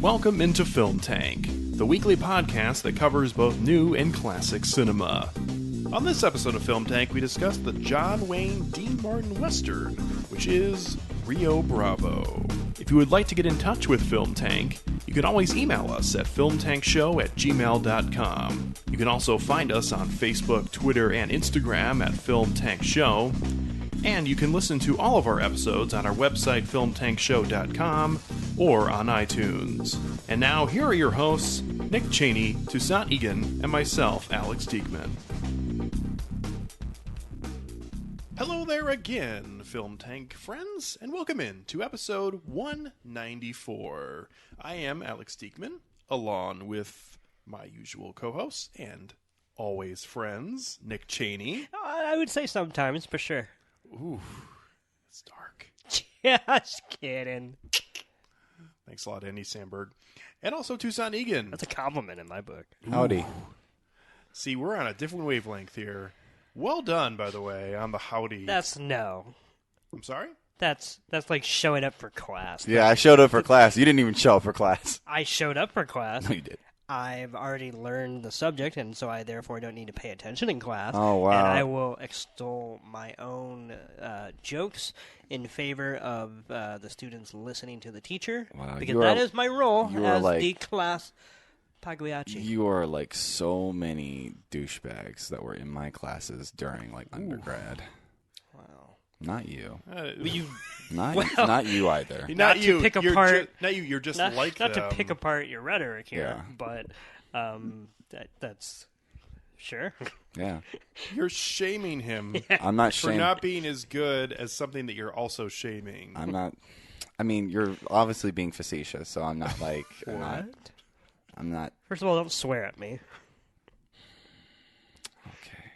Welcome into Film Tank, the weekly podcast that covers both new and classic cinema. On this episode of Film Tank, we discuss the John Wayne Dean Martin Western, which is Rio Bravo. If you would like to get in touch with Film Tank, you can always email us at filmtankshow@gmail.com. You can also find us on Facebook, Twitter, and Instagram at Film Tank Show. And you can listen to all of our episodes on our website, filmtankshow.com, or on iTunes. And now, here are your hosts, Nick Cheney, Toussaint Egan, and myself, Alex Diekman. Hello there again, Film Tank friends, and welcome in to episode 194. I am Alex Diekman, along with my usual co-hosts and always friends, Nick Cheney. I would say sometimes, for sure. Ooh, it's dark. Just kidding. Thanks a lot, Andy Samberg. And also Toussaint Egan. That's a compliment in my book. Howdy. Ooh. See, we're on a different wavelength here. Well done, by the way, on the howdy. That's no. I'm sorry? That's like showing up for class. Yeah, I showed up for class. You didn't even show up for class. I showed up for class. No, you did. I've already learned the subject, and so I therefore don't need to pay attention in class. Oh, wow. And I will extol my own jokes in favor of the students listening to the teacher. Wow, because that is my role as like, the class Pagliacci. You are like so many douchebags that were in my classes during like undergrad. Wow. Not you. You Not you either. Not to pick apart. Not you. You're just not, like not them. to pick apart your rhetoric here, Yeah. but that's sure. Yeah. You're shaming him I'm not for shaming. not being as good as something that you're also shaming. I'm not. I mean, you're obviously being facetious, so I'm not like. I'm not. First of all, don't swear at me. Okay.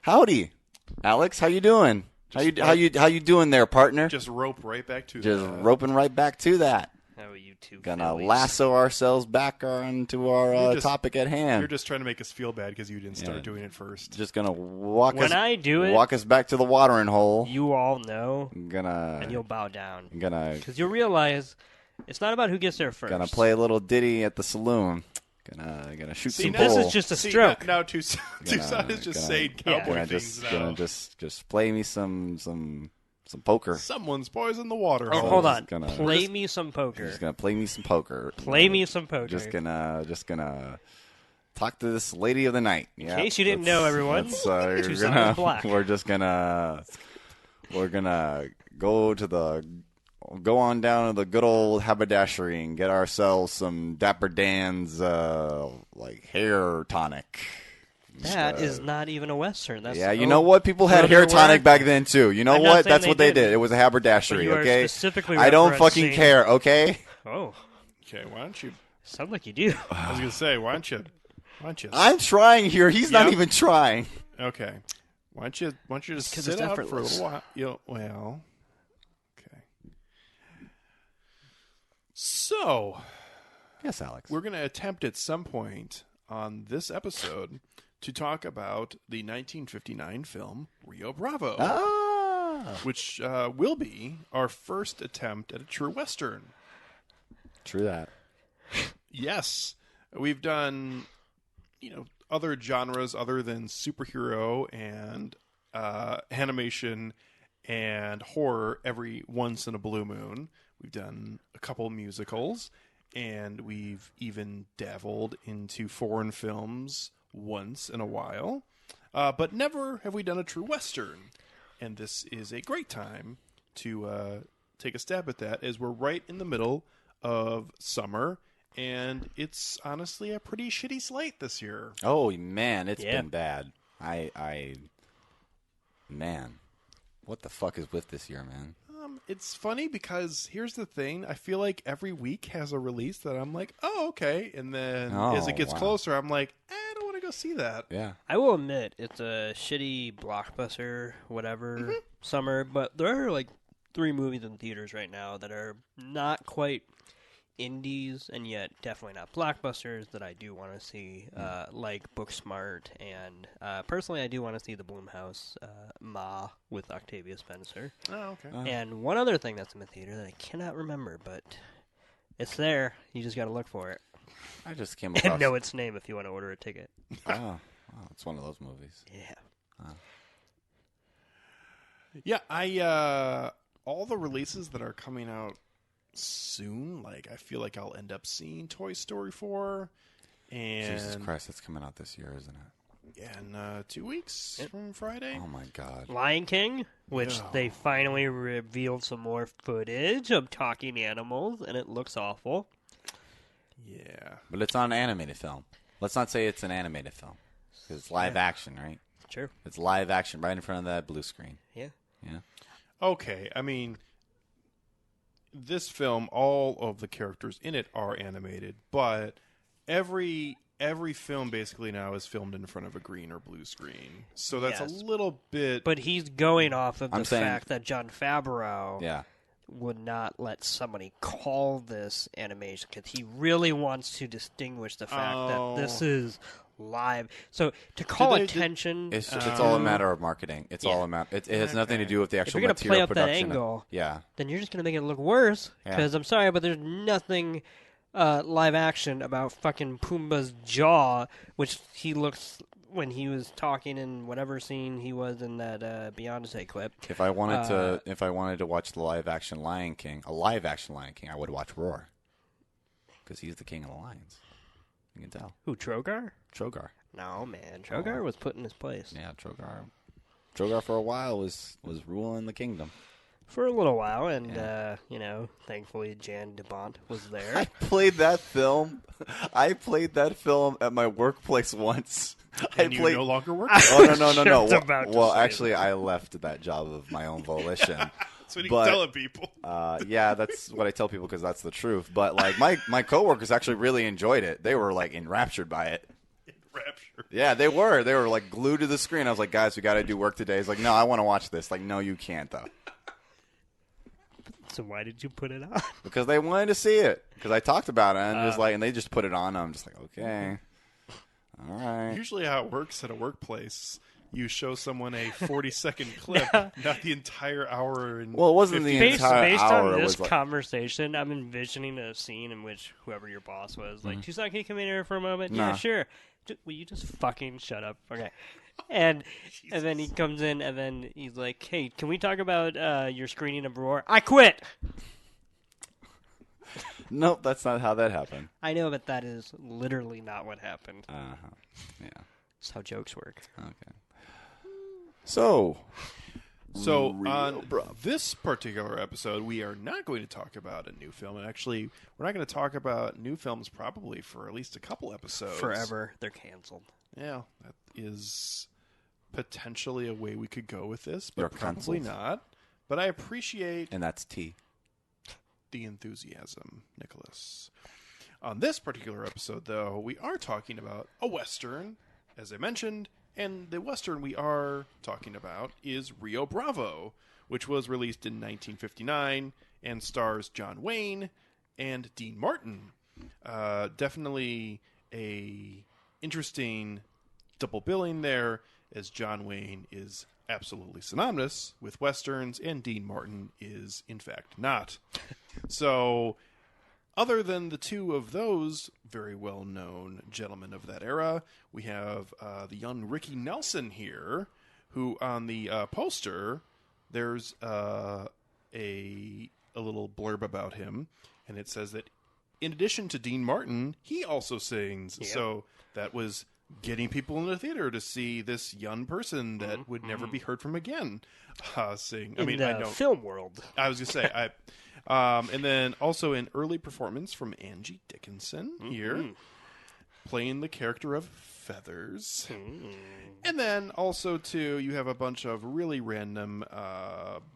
Howdy, Alex. How you doing? How you doing there, partner? Just rope right back to Just that. roping right back to that. Oh, you two. Gonna fillies. lasso ourselves back onto our topic at hand. You're just trying to make us feel bad because you didn't start doing it first. Just gonna walk When I do it, walk us back to the watering hole. you all know, Gonna and you'll bow down gonna because you'll realize it's not about who gets there first. gonna play a little ditty at the saloon. Gonna shoot some this bull. is just a stroke. Now Toussaint is just saying cowboy Gonna things now. gonna just play me some poker. Someone's poisoned the water. Oh, hole. hold on. gonna- Play me some poker. Just gonna play me some poker. Play me some poker. Just gonna talk to this lady of the night. Yeah, case you didn't know, everyone, we're Toussaint is black. We're gonna go on down to the good old haberdashery and get ourselves some Dapper Dan's like hair tonic. That is not even a Western. That's Yeah, you know what? People had hair tonic back then too. You know I'm not what? saying That's they what they didn't. did. It was a haberdashery. But you are Okay, specifically I don't fucking referencing- care. Okay. Oh, Okay, why don't you? sounds like you do. I was gonna say, why don't you? I'm trying here. He's not Yep. even trying. Okay, why don't you just 'cause sit it's out for a effortless. little while? Well, okay. So Yes, Alex. we're gonna attempt at some point on this episode to talk about the 1959 film Rio Bravo, which will be our first attempt at a true Western. True that. Yes, we've done, other genres other than superhero and animation and horror every once in a blue moon. We've done a couple musicals, and we've even dabbled into foreign films once in a while. But never have we done a true Western. And this is a great time to take a stab at that, as we're right in the middle of summer, and it's honestly a pretty shitty slate this year. Oh man, it's Yeah. been bad. Man, what the fuck is with this year, man? It's funny because here's the thing. I feel like every week has a release that I'm like, oh, okay. And then as it gets wow. closer, I'm like, I don't want to go see that. Yeah. I will admit, it's a shitty blockbuster, whatever, summer, but there are like 3 movies in theaters right now that are not quite indies and yet definitely not blockbusters that I do want to see, like Booksmart, and personally I do want to see the Blumhouse Ma with Octavia Spencer. Oh, okay. And one other thing that's in the theater that I cannot remember, but it's there. You just got to look for it. I just came across. And know its name if you want to order a ticket. Oh, it's one of those movies. Yeah. Yeah, I all the releases that are coming out soon, like I feel like I'll end up seeing Toy Story 4 and Jesus Christ, that's coming out this year, isn't it? Yeah, in 2 weeks from Friday. Oh my God. Lion King, which No. they finally revealed some more footage of talking animals, and it looks awful. Yeah. But it's on animated film. Let's not say it's an animated film. 'Cause it's live action, right? Sure. It's live action right in front of that blue screen. Yeah. Yeah. Okay, I mean, this film, all of the characters in it are animated, but every film basically now is filmed in front of a green or blue screen. So that's Yes. a little bit. But he's going off of I'm the saying- fact that Jon Favreau Yeah. would not let somebody call this animation because he really wants to distinguish the fact that this is live. So to call they- attention, It's all a matter of marketing. It's all a matter. It has nothing to do with the actual you're gonna material play up that production. angle, Yeah. then you're just going to make it look worse. Yeah. Because I'm sorry, but there's nothing live action about fucking Pumbaa's jaw, which he looks when he was talking in whatever scene he was in that Beyonce clip. If I wanted to watch the live action Lion King, I would watch Roar. Because he's the king of the lions. You can tell. Who, Trogar? Trogar. No, man. Trogar was put in his place. Yeah, Trogar. Trogar for a while was ruling the kingdom. For a little while, and, thankfully Jan DeBont was I there. played that film. At my workplace once. and you no longer work. Oh no! Just about to Well, say actually, I left that job of my own volition. That's what you But- can tell people. Yeah, that's what I tell people because that's the truth. But like my coworkers actually really enjoyed it. They were like enraptured by it. Rapture. Yeah, they were. They were like glued to the screen. I was like, guys, we got to do work today. He's like, no, I want to watch this. Like, no, you can't though, So why did you put it on? because they wanted to see it. Because I talked about it and they just put it on. I'm just like, okay, all right. Usually, how it works at a workplace, you show someone a 40-second clip, not the entire hour. And Well, it wasn't the 15 entire Based hour. on It this was like, conversation, I'm envisioning a scene in which whoever your boss was like, Tucson, can you come in here for a moment? Nah. Yeah, sure. Will you just fucking shut up? Okay. And then he comes in, and then he's like, hey, can we talk about your screening of Roar? I quit! nope, that's not how that happened. I know, but that is literally not what happened. Yeah. That's how jokes work. Okay. So on this particular episode, we are not going to talk about a new film. And actually, we're not going to talk about new films probably for at least a couple episodes. Forever. They're canceled. Yeah, that is potentially a way we could go with this, but They're probably canceled. not. But I appreciate and that's T. the enthusiasm, Nicholas. On this particular episode, though, we are talking about a Western, as I mentioned, and the Western we are talking about is Rio Bravo, which was released in 1959 and stars John Wayne and Dean Martin. Definitely a interesting double billing there, as John Wayne is absolutely synonymous with Westerns, and Dean Martin is, in fact, not. So, other than the two of those very well-known gentlemen of that era, we have the young Ricky Nelson here, who on the poster, there's a little blurb about him, and it says that in addition to Dean Martin, he also sings. Yep. So that was getting people in the theater to see this young person that would never be heard from again sing. I In mean, the I don't. film world. I was gonna say, and then also an early performance from Angie Dickinson here, playing the character of Feathers. And then also too, you have a bunch of really random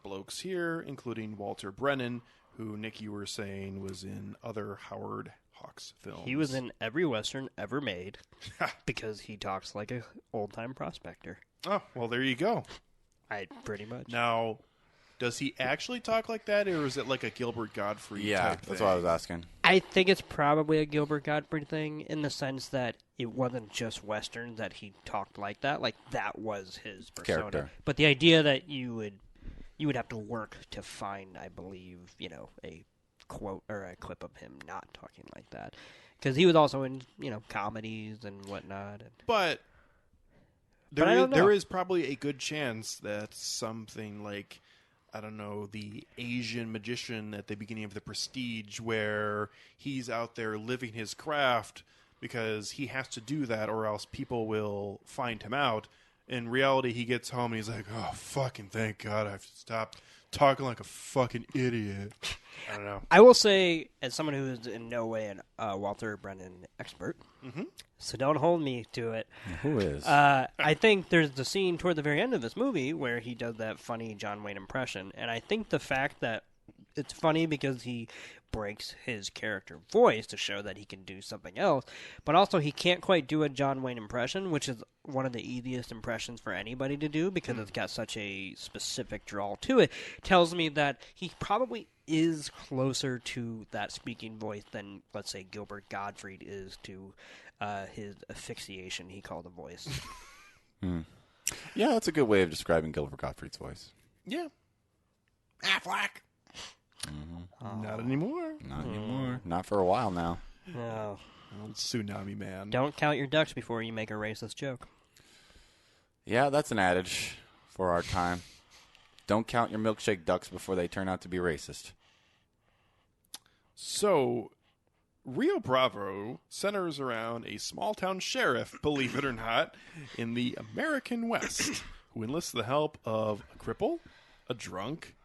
blokes here, including Walter Brennan, who Nick, you were saying was in other Howard Hawks films. He was in every Western ever made because he talks like a old-time prospector. Oh, well, there you go. Pretty much. Now, does he actually talk like that, or is it like a Gilbert Gottfried type that's thing? what I was asking. I think it's probably a Gilbert Gottfried thing in the sense that it wasn't just Western that he talked like that. Like, that was his persona. Character. But the idea that you would have to work to find, I believe, a quote or a clip of him not talking like that. Because he was also in, comedies and whatnot. But I don't know. there is probably a good chance that something like, I don't know, the Asian magician at the beginning of The Prestige, where he's out there living his craft because he has to do that or else people will find him out. In reality, he gets home and he's like, oh, fucking thank God I've stopped talking like a fucking idiot. I don't know. I will say, as someone who is in no way a Walter Brennan expert, so don't hold me to it. Who is? I think there's the scene toward the very end of this movie where he does that funny John Wayne impression, and I think the fact that it's funny because he breaks his character voice to show that he can do something else, but also he can't quite do a John Wayne impression, which is one of the easiest impressions for anybody to do because it's got such a specific drawl to it. Tells me that he probably is closer to that speaking voice than, let's say, Gilbert Gottfried is to his asphyxiation, he called the voice. Yeah, that's a good way of describing Gilbert Gottfried's voice. Yeah. Affleck. Not anymore. Not anymore. Not for a while now. No. Old Tsunami Man. Don't count your ducks before you make a racist joke. Yeah, that's an adage for our time. Don't count your milkshake ducks before they turn out to be racist. So, Rio Bravo centers around a small-town sheriff, believe it or not, in the American West, who enlists the help of a cripple, a drunk,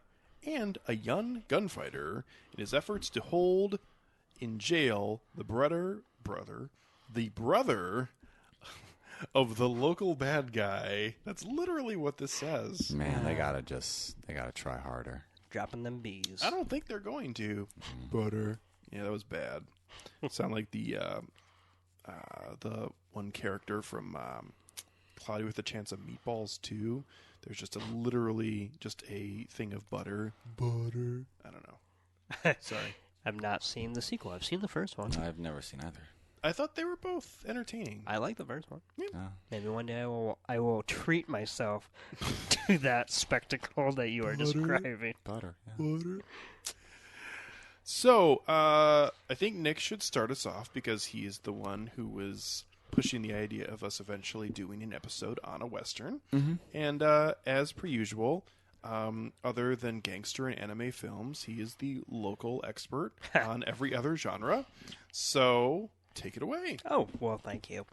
and a young gunfighter in his efforts to hold in jail the brother of the local bad guy. That's literally what this says. Man, they gotta try harder. Dropping them bees. I don't think they're going to. Butter. Yeah, that was bad. Sound like the one character from Cloudy with a Chance of Meatballs 2. There's just literally a thing of butter. Butter. I don't know. Sorry. I've not seen the sequel. I've seen the first one. I've never seen either. I thought they were both entertaining. I like the first one. Yeah. Maybe one day I will treat myself to that spectacle that you are describing. Butter. Yeah. Butter. So, I think Nick should start us off because he is the one who was pushing the idea of us eventually doing an episode on a Western. Mm-hmm. And as per usual, other than gangster and anime films, he is the local expert on every other genre. So, take it away. Oh, well, thank you.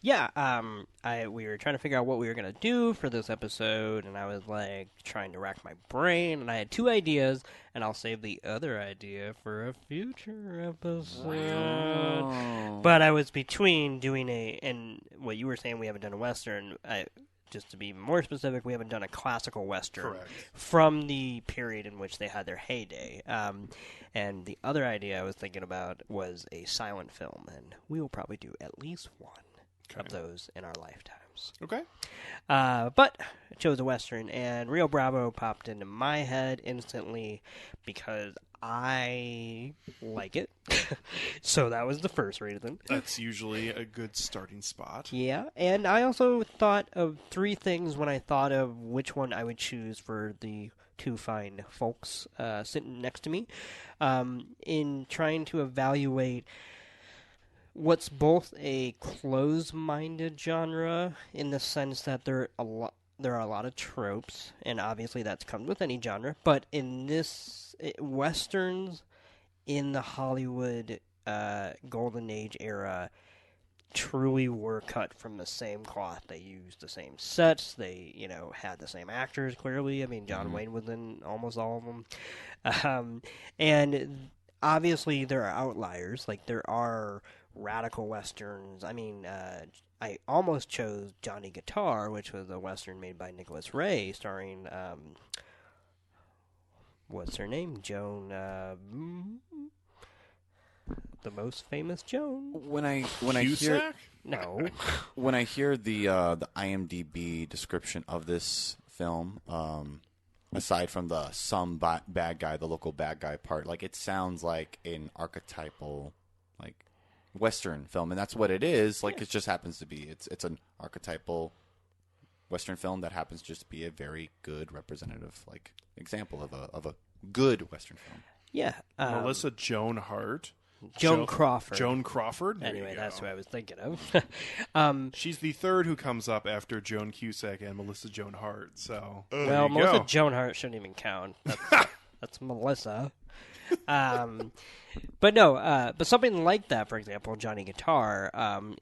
Yeah, we were trying to figure out what we were going to do for this episode, and I was, trying to rack my brain, and I had two ideas, and I'll save the other idea for a future episode. Wow. But I was between doing and what you were saying, we haven't done a Western. Just to be more specific, we haven't done a classical Western from the period in which they had their heyday. And the other idea I was thinking about was a silent film, and we will probably do at least one of those in our lifetimes. Okay. But I chose a Western, and Rio Bravo popped into my head instantly because I like it. So that was the first reason. That's usually a good starting spot. Yeah, and I also thought of three things when I thought of which one I would choose for the two fine folks sitting next to me in trying to evaluate what's both a close-minded genre in the sense that there are a lot of tropes, and obviously that's comes with any genre, but in this, Westerns in the Hollywood Golden Age era truly were cut from the same cloth. They used the same sets. They, had the same actors, clearly. I mean, John Wayne was in almost all of them. And obviously there are outliers. Like, there are radical Westerns. I mean, I almost chose Johnny Guitar, which was a Western made by Nicholas Ray, starring, what's her name? Joan, the most famous Joan. When I hear No. when I hear the IMDb description of this film, aside from the bad guy, the local bad guy part, like it sounds like an archetypal like Western film, and that's what it is. Like it just happens to be. It's an archetypal Western film that happens just to be a very good representative like example of a good Western film. Yeah. Melissa Joan Hart. Joan Crawford. Joan Crawford. There Anyway, you that's go. what I was thinking of. She's the third who comes up after Joan Cusack and Melissa Joan Hart. So there Well, you Melissa go. Joan Hart shouldn't even count. That's Melissa. But no, but something like that, for example, Johnny Guitar,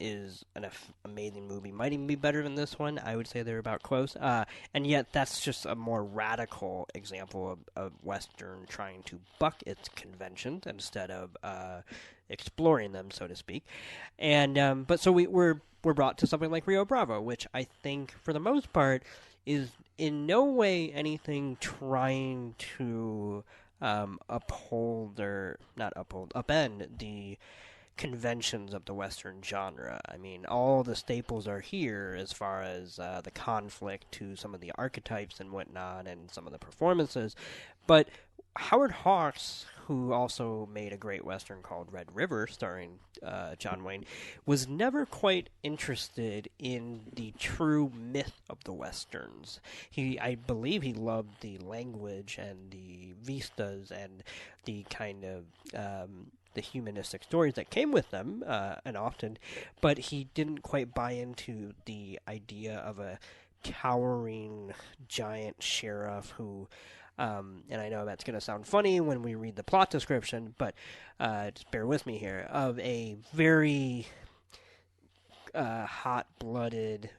is an amazing movie. Might even be better than this one. I would say they're about close. And yet that's just a more radical example of Western trying to buck its conventions instead of exploring them, so to speak. And but so we're brought to something like Rio Bravo, which I think, for the most part, is in no way anything trying to upend the conventions of the Western genre. I mean, all the staples are here as far as the conflict to some of the archetypes and whatnot and some of the performances. But Howard Hawks, who also made a great Western called Red River, starring John Wayne, was never quite interested in the true myth of the Westerns. I believe he loved the language and the vistas and the kind of the humanistic stories that came with them, and often, but he didn't quite buy into the idea of a towering giant sheriff who and I know that's going to sound funny when we read the plot description, but just bear with me here, of a very hot-blooded,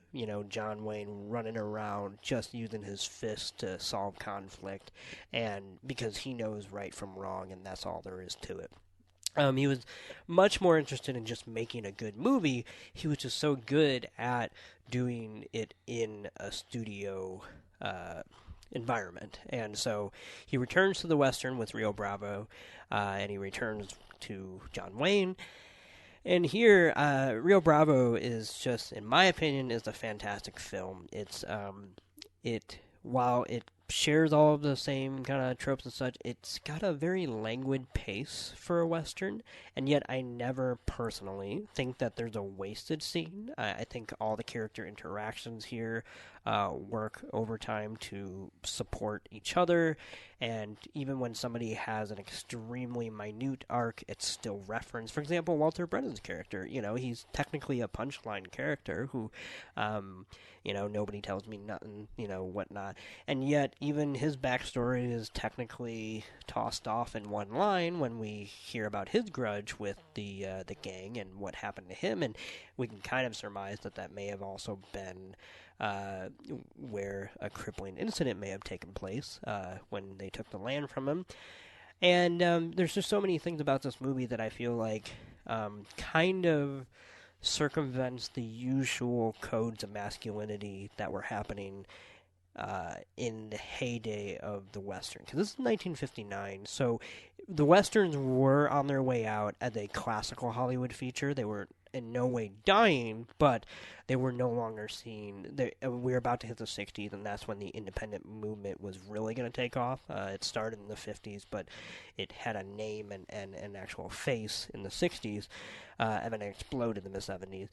John Wayne running around just using his fist to solve conflict, and because he knows right from wrong, and that's all there is to it. He was much more interested in just making a good movie. He was just so good at doing it in a studio environment. And so he returns to the Western with Rio Bravo, and he returns to John Wayne. And here, Rio Bravo is just, in my opinion, is a fantastic film. It's while it shares all of the same kind of tropes and such, it's got a very languid pace for a Western, and yet I never personally think that there's a wasted scene. I think all the character interactions here work overtime to support each other, and even when somebody has an extremely minute arc, it's still referenced. For example, Walter Brennan's character, he's technically a punchline character who, nobody tells me nothing, whatnot, and yet even his backstory is technically tossed off in one line when we hear about his grudge with the gang and what happened to him, and we can kind of surmise that may have also been where a crippling incident may have taken place when they took the land from him. And there's just so many things about this movie that I feel like kind of circumvents the usual codes of masculinity that were happening in the heyday of the Western. Because this is 1959, so the Westerns were on their way out as a classical Hollywood feature. They were in no way dying, but they were no longer seen. We were about to hit the 60s, and that's when the independent movement was really going to take off. It started in the 50s, but it had a name and an actual face in the 60s, and then it exploded in the 70s.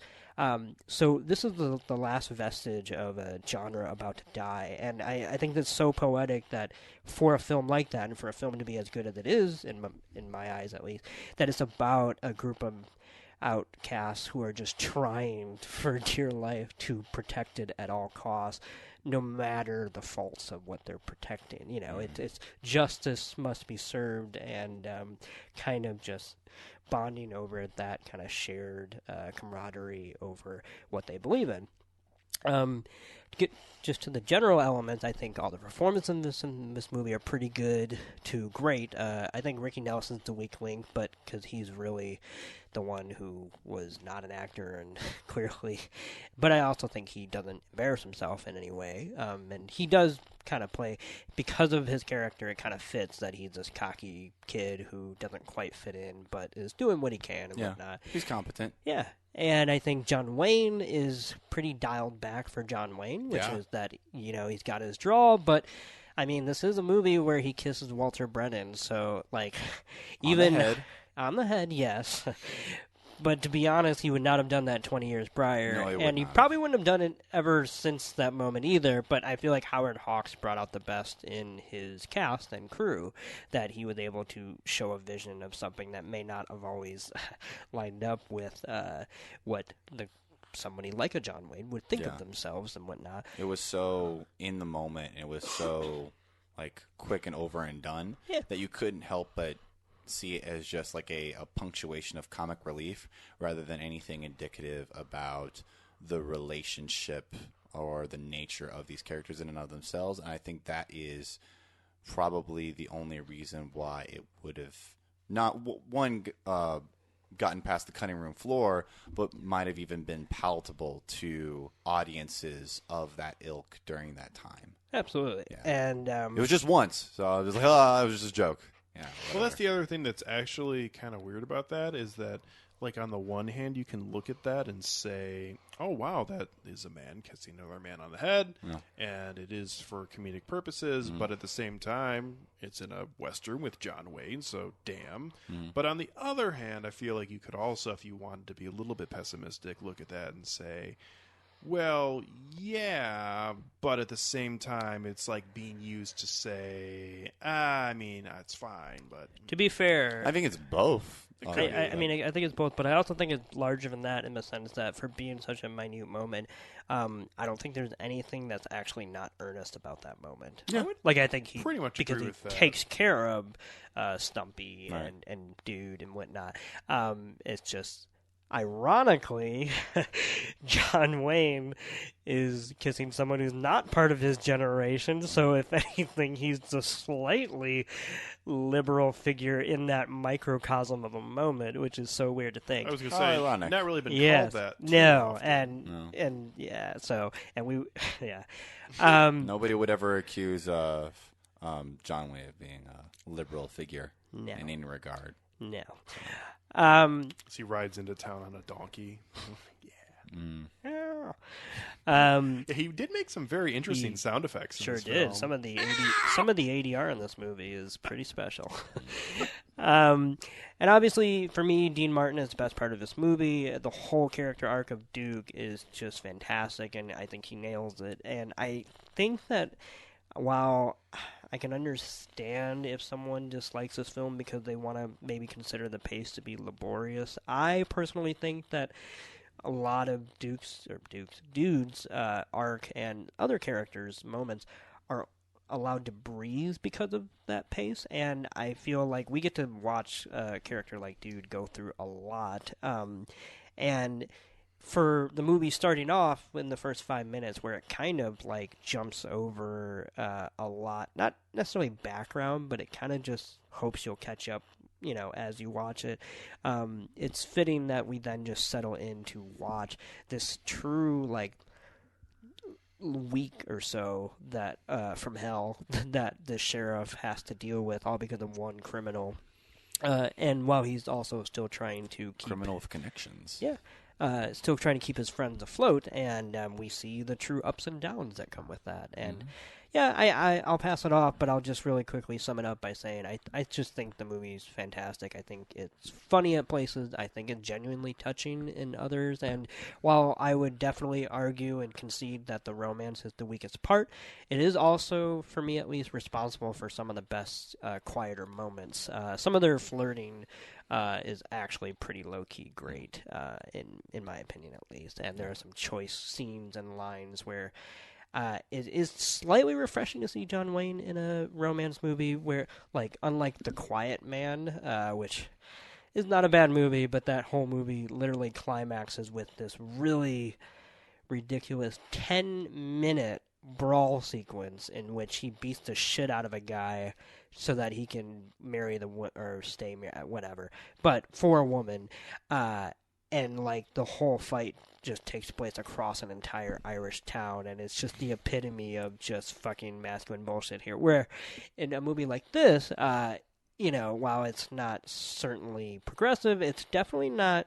So this is the last vestige of a genre about to die, and I think that's so poetic that for a film like that, and for a film to be as good as it is, in my eyes at least, that it's about a group of outcasts who are just trying for dear life to protect it at all costs, no matter the faults of what they're protecting. It's justice must be served, and kind of just bonding over that kind of shared camaraderie over what they believe in. To get just to the general elements, I think all the performances in this movie are pretty good to great. I think Ricky Nelson's the weak link, but because he's really the one who was not an actor, and clearly, but I also think he doesn't embarrass himself in any way, and he does kind of play, because of his character, it kind of fits that he's this cocky kid who doesn't quite fit in, but is doing what he can and whatnot. He's competent. Yeah. And I think John Wayne is pretty dialed back for John Wayne, which is that, he's got his draw, but I mean, this is a movie where he kisses Walter Brennan, so, like, On even... the head. On the head, yes. But to be honest, he would not have done that 20 years prior. No, he would and he not. probably wouldn't have done it ever since that moment either. But I feel like Howard Hawks brought out the best in his cast and crew, that he was able to show a vision of something that may not have always lined up with what somebody like a John Wayne would think of themselves and whatnot. It was so in the moment. It was so like quick and over and done that you couldn't help but see it as just like a punctuation of comic relief rather than anything indicative about the relationship or the nature of these characters in and of themselves. And I think that is probably the only reason why it would have not gotten past the cutting room floor, but might have even been palatable to audiences of that ilk during that time. Absolutely. Yeah. And it was just once, so I was like, oh, it was just a joke. Yeah, well, that's the other thing that's actually kind of weird about that is that, like, on the one hand, you can look at that and say, oh, wow, that is a man kissing another man on the head, and it is for comedic purposes, but at the same time, it's in a Western with John Wayne, so damn. But on the other hand, I feel like you could also, if you wanted to be a little bit pessimistic, look at that and say, well, yeah, but at the same time, it's like being used to say, I mean, it's fine, but... To be fair... I think it's both. I mean, I think it's both, but I also think it's larger than that in the sense that for being such a minute moment, I don't think there's anything that's actually not earnest about that moment. Yeah. Like, I think he pretty much because agree he with that. takes care of Stumpy Right. and Dude and whatnot. It's just... Ironically, John Wayne is kissing someone who's not part of his generation, so if anything, he's a slightly liberal figure in that microcosm of a moment, which is so weird to think. I was going to How say, ironic. not really been Yes. called that. No, often. and yeah, so, and we, yeah. Nobody would ever accuse John Wayne of being a liberal figure No. in any regard. No. As he rides into town on a donkey. Yeah. Yeah, he did make some very interesting sound effects. Sure in this did. film. Some of the ADR in this movie is pretty special. And obviously, for me, Dean Martin is the best part of this movie. The whole character arc of Duke is just fantastic, and I think he nails it. And I think that while I can understand if someone dislikes this film because they want to maybe consider the pace to be laborious, I personally think that a lot of Dude's arc and other characters' moments are allowed to breathe because of that pace, and I feel like we get to watch a character like Dude go through a lot, and for the movie starting off in the first 5 minutes where it kind of like jumps over a lot, not necessarily background, but it kind of just hopes you'll catch up, you know, as you watch it. It's fitting that we then just settle in to watch this true, like, week or so that from hell that the sheriff has to deal with, all because of one criminal. And while he's also still trying to keep... Criminal with connections. Yeah. Still trying to keep his friends afloat, and we see the true ups and downs that come with that. And yeah, I'll pass it off, but I'll just really quickly sum it up by saying I just think the movie's fantastic. I think it's funny at places. I think it's genuinely touching in others. And while I would definitely argue and concede that the romance is the weakest part, it is also, for me at least, responsible for some of the best quieter moments. Some of their flirting is actually pretty low-key great, in my opinion at least. And there are some choice scenes and lines where it is slightly refreshing to see John Wayne in a romance movie where, like, unlike The Quiet Man, which is not a bad movie, but that whole movie literally climaxes with this really ridiculous 10-minute brawl sequence in which he beats the shit out of a guy so that he can marry or stay whatever, but for a woman, and like the whole fight just takes place across an entire Irish town, and it's just the epitome of just fucking masculine bullshit here. Where in a movie like this, you know, while it's not certainly progressive, it's definitely not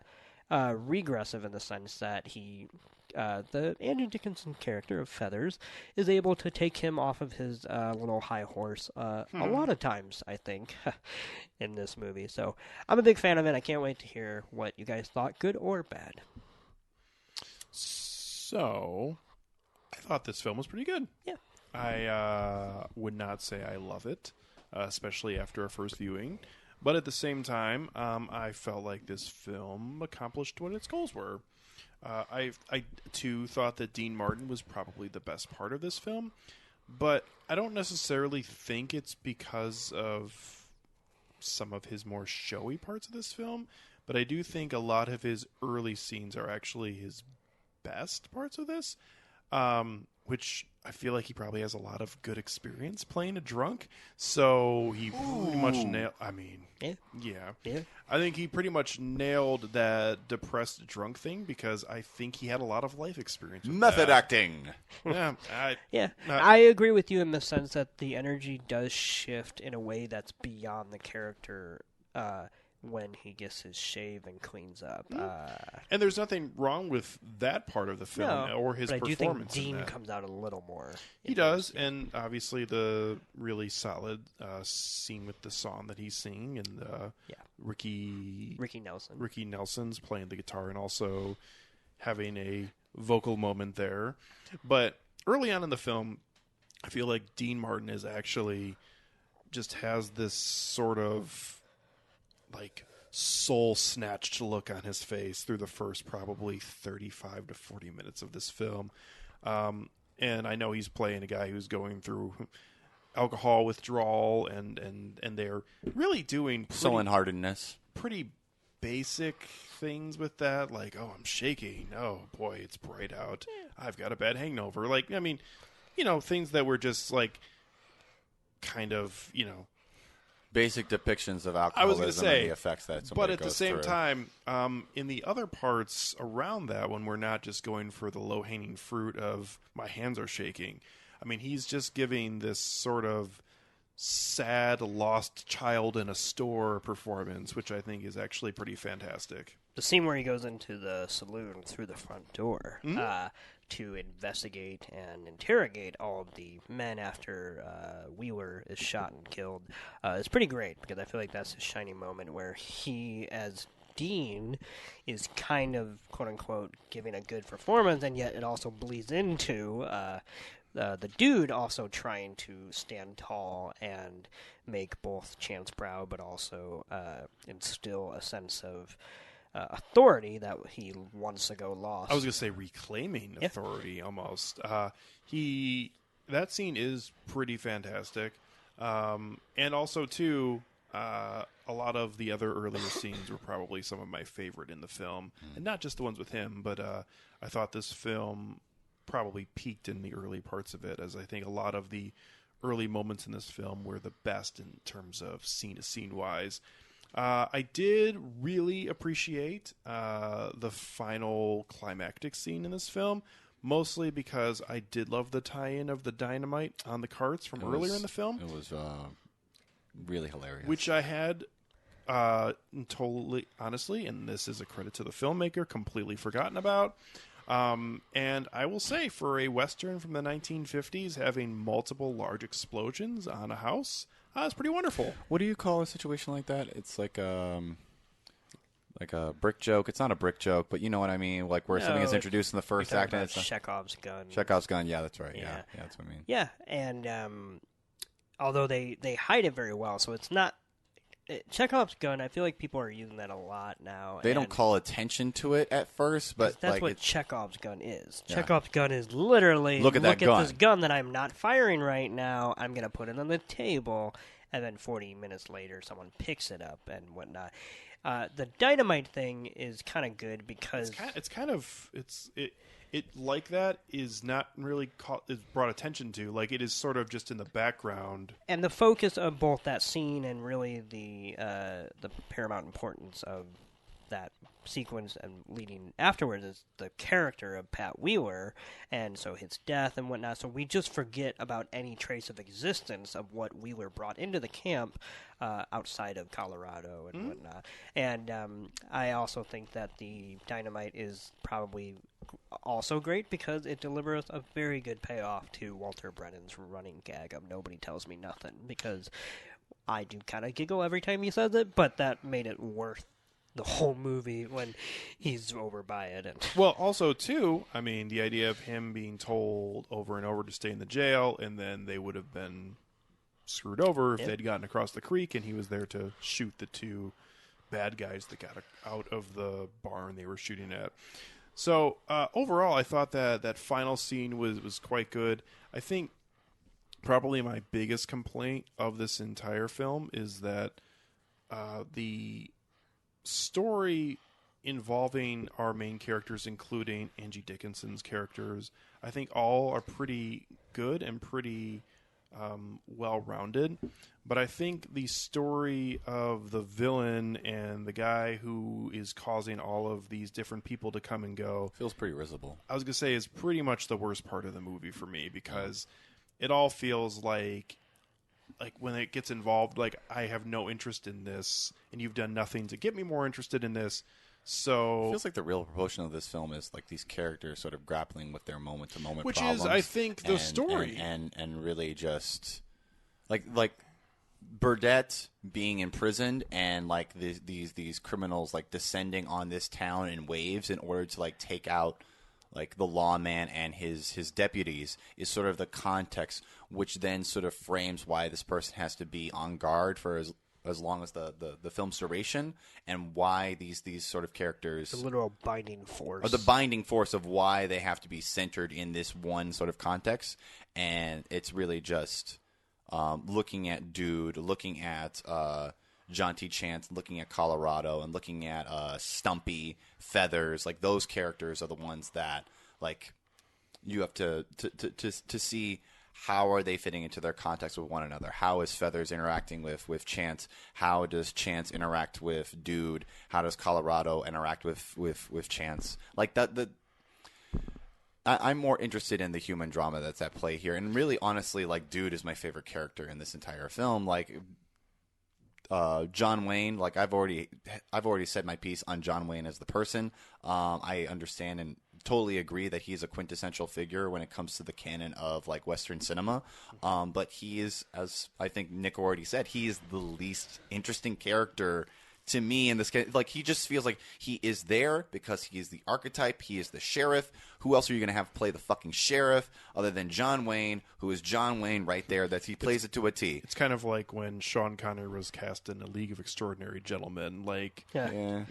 regressive in the sense that he the Andrew Dickinson character of Feathers is able to take him off of his little high horse a lot of times, I think, in this movie. So I'm a big fan of it. I can't wait to hear what you guys thought, good or bad. So, I thought this film was pretty good. Yeah. I would not say I love it, especially after a first viewing. But at the same time, I felt like this film accomplished what its goals were. I too thought that Dean Martin was probably the best part of this film, but I don't necessarily think it's because of some of his more showy parts of this film, but I do think a lot of his early scenes are actually his best parts of this, which I feel like he probably has a lot of good experience playing a drunk, so he pretty much nailed... I mean, yeah. I think he pretty much nailed that depressed drunk thing because I think he had a lot of life experience with Method that. acting. Yeah. I agree with you in the sense that the energy does shift in a way that's beyond the character when he gets his shave and cleans up. And there's nothing wrong with that part of the film or his but I do performance. think Dean in that. comes out a little more. He does, and obviously the really solid scene with the song that he's singing, and Ricky Nelson's playing the guitar and also having a vocal moment there. But early on in the film, I feel like Dean Martin is actually just has this sort of like soul-snatched look on his face through the first probably 35 to 40 minutes of this film. And I know he's playing a guy who's going through alcohol withdrawal, and they're really doing Sullen-heartedness. Pretty basic things with that, like, oh, I'm shaking. Oh, boy, it's bright out. I've got a bad hangover. Like, I mean, things that were just, like, kind of, basic depictions of alcoholism I was going to say, and the effects that somebody but at the goes same through. time, in the other parts around that, when we're not just going for the low-hanging fruit of my hands are shaking, I mean, he's just giving this sort of sad, lost child in a store performance, which I think is actually pretty fantastic. The scene where he goes into the saloon through the front door to investigate and interrogate all of the men after Wheeler is shot and killed is pretty great, because I feel like that's a shining moment where he, as Dean, is kind of, quote-unquote, giving a good performance, and yet it also bleeds into the dude also trying to stand tall and make both Chance proud, but also instill a sense of authority that he once ago lost. I was going to say reclaiming authority almost. That scene is pretty fantastic. And also, too, a lot of the other earlier scenes were probably some of my favorite in the film. And not just the ones with him, but I thought this film probably peaked in the early parts of it, as I think a lot of the early moments in this film were the best in terms of scene-to-scene wise. I did really appreciate the final climactic scene in this film, mostly because I did love the tie-in of the dynamite on the carts from earlier in the film. It was really hilarious. Which I had totally, honestly, and this is a credit to the filmmaker, completely forgotten about. And I will say, for a Western from the 1950s, having multiple large explosions on a house, it's pretty wonderful. What do you call a situation like that? It's like a brick joke. It's not a brick joke, but you know what I mean? Like where something is introduced in the first act. And it's Chekhov's gun. Chekhov's gun, yeah, that's right. Yeah, that's what I mean. Yeah, and although they hide it very well, so it's not... Chekhov's gun, I feel like people are using that a lot now. They don't call attention to it at first, but that's like what Chekhov's gun is. Yeah. Chekhov's gun is literally, look at this gun that I'm not firing right now. I'm going to put it on the table, and then 40 minutes later, someone picks it up and whatnot. The dynamite thing is kind of good because it like that is not really is brought attention to. Like, it is sort of just in the background. And the focus of both that scene and really the paramount importance of that sequence and leading afterwards is the character of Pat Wheeler, and so his death and whatnot. So we just forget about any trace of existence of what Wheeler brought into the camp outside of Colorado and whatnot. And I also think that the dynamite is probably also great because it delivers a very good payoff to Walter Brennan's running gag of "Nobody tells me nothing," because I do kind of giggle every time he says it, but that made it worth the whole movie when he's over by it. And Well, also, too, I mean, the idea of him being told over and over to stay in the jail, and then they would have been screwed over if they'd gotten across the creek, and he was there to shoot the two bad guys that got out of the barn they were shooting at. So, overall, I thought that final scene was quite good. I think probably my biggest complaint of this entire film is that the story involving our main characters, including Angie Dickinson's characters, I think all are pretty good and pretty well-rounded. But I think the story of the villain and the guy who is causing all of these different people to come and go Feels pretty risible. I was going to say is pretty much the worst part of the movie for me, because it all feels like when it gets involved, like, I have no interest in this, and you've done nothing to get me more interested in this. So It feels like the real proportion of this film is like these characters sort of grappling with their moment-to-moment which problems. is, I think, the story. And really just like Burdette being imprisoned and like these criminals like descending on this town in waves in order to like take out like the lawman and his deputies is sort of the context, which then sort of frames why this person has to be on guard for as long as the film's duration, and why these sort of characters, the literal binding force, or the binding force of why they have to be centered in this one sort of context. And it's really just looking at Dude, looking at John T. Chance, looking at Colorado, and looking at Stumpy, Feathers. Like, those characters are the ones that like you have to see how are they fitting into their context with one another. How is Feathers interacting with Chance? How does Chance interact with Dude? How does Colorado interact with Chance? Like that. I'm more interested in the human drama that's at play here, and really, honestly, like, Dude is my favorite character in this entire film. Like, John Wayne, like, I've already said my piece on John Wayne as the person. I understand and totally agree that he's a quintessential figure when it comes to the canon of like Western cinema. But he is, as I think Nick already said, he is the least interesting character to me in this case. Like, he just feels like he is there because he is the archetype. He is the sheriff. Who else are you going to have play the fucking sheriff other than John Wayne, who is John Wayne right there? That he plays it to a T. It's kind of like when Sean Connery was cast in A League of Extraordinary Gentlemen. Like,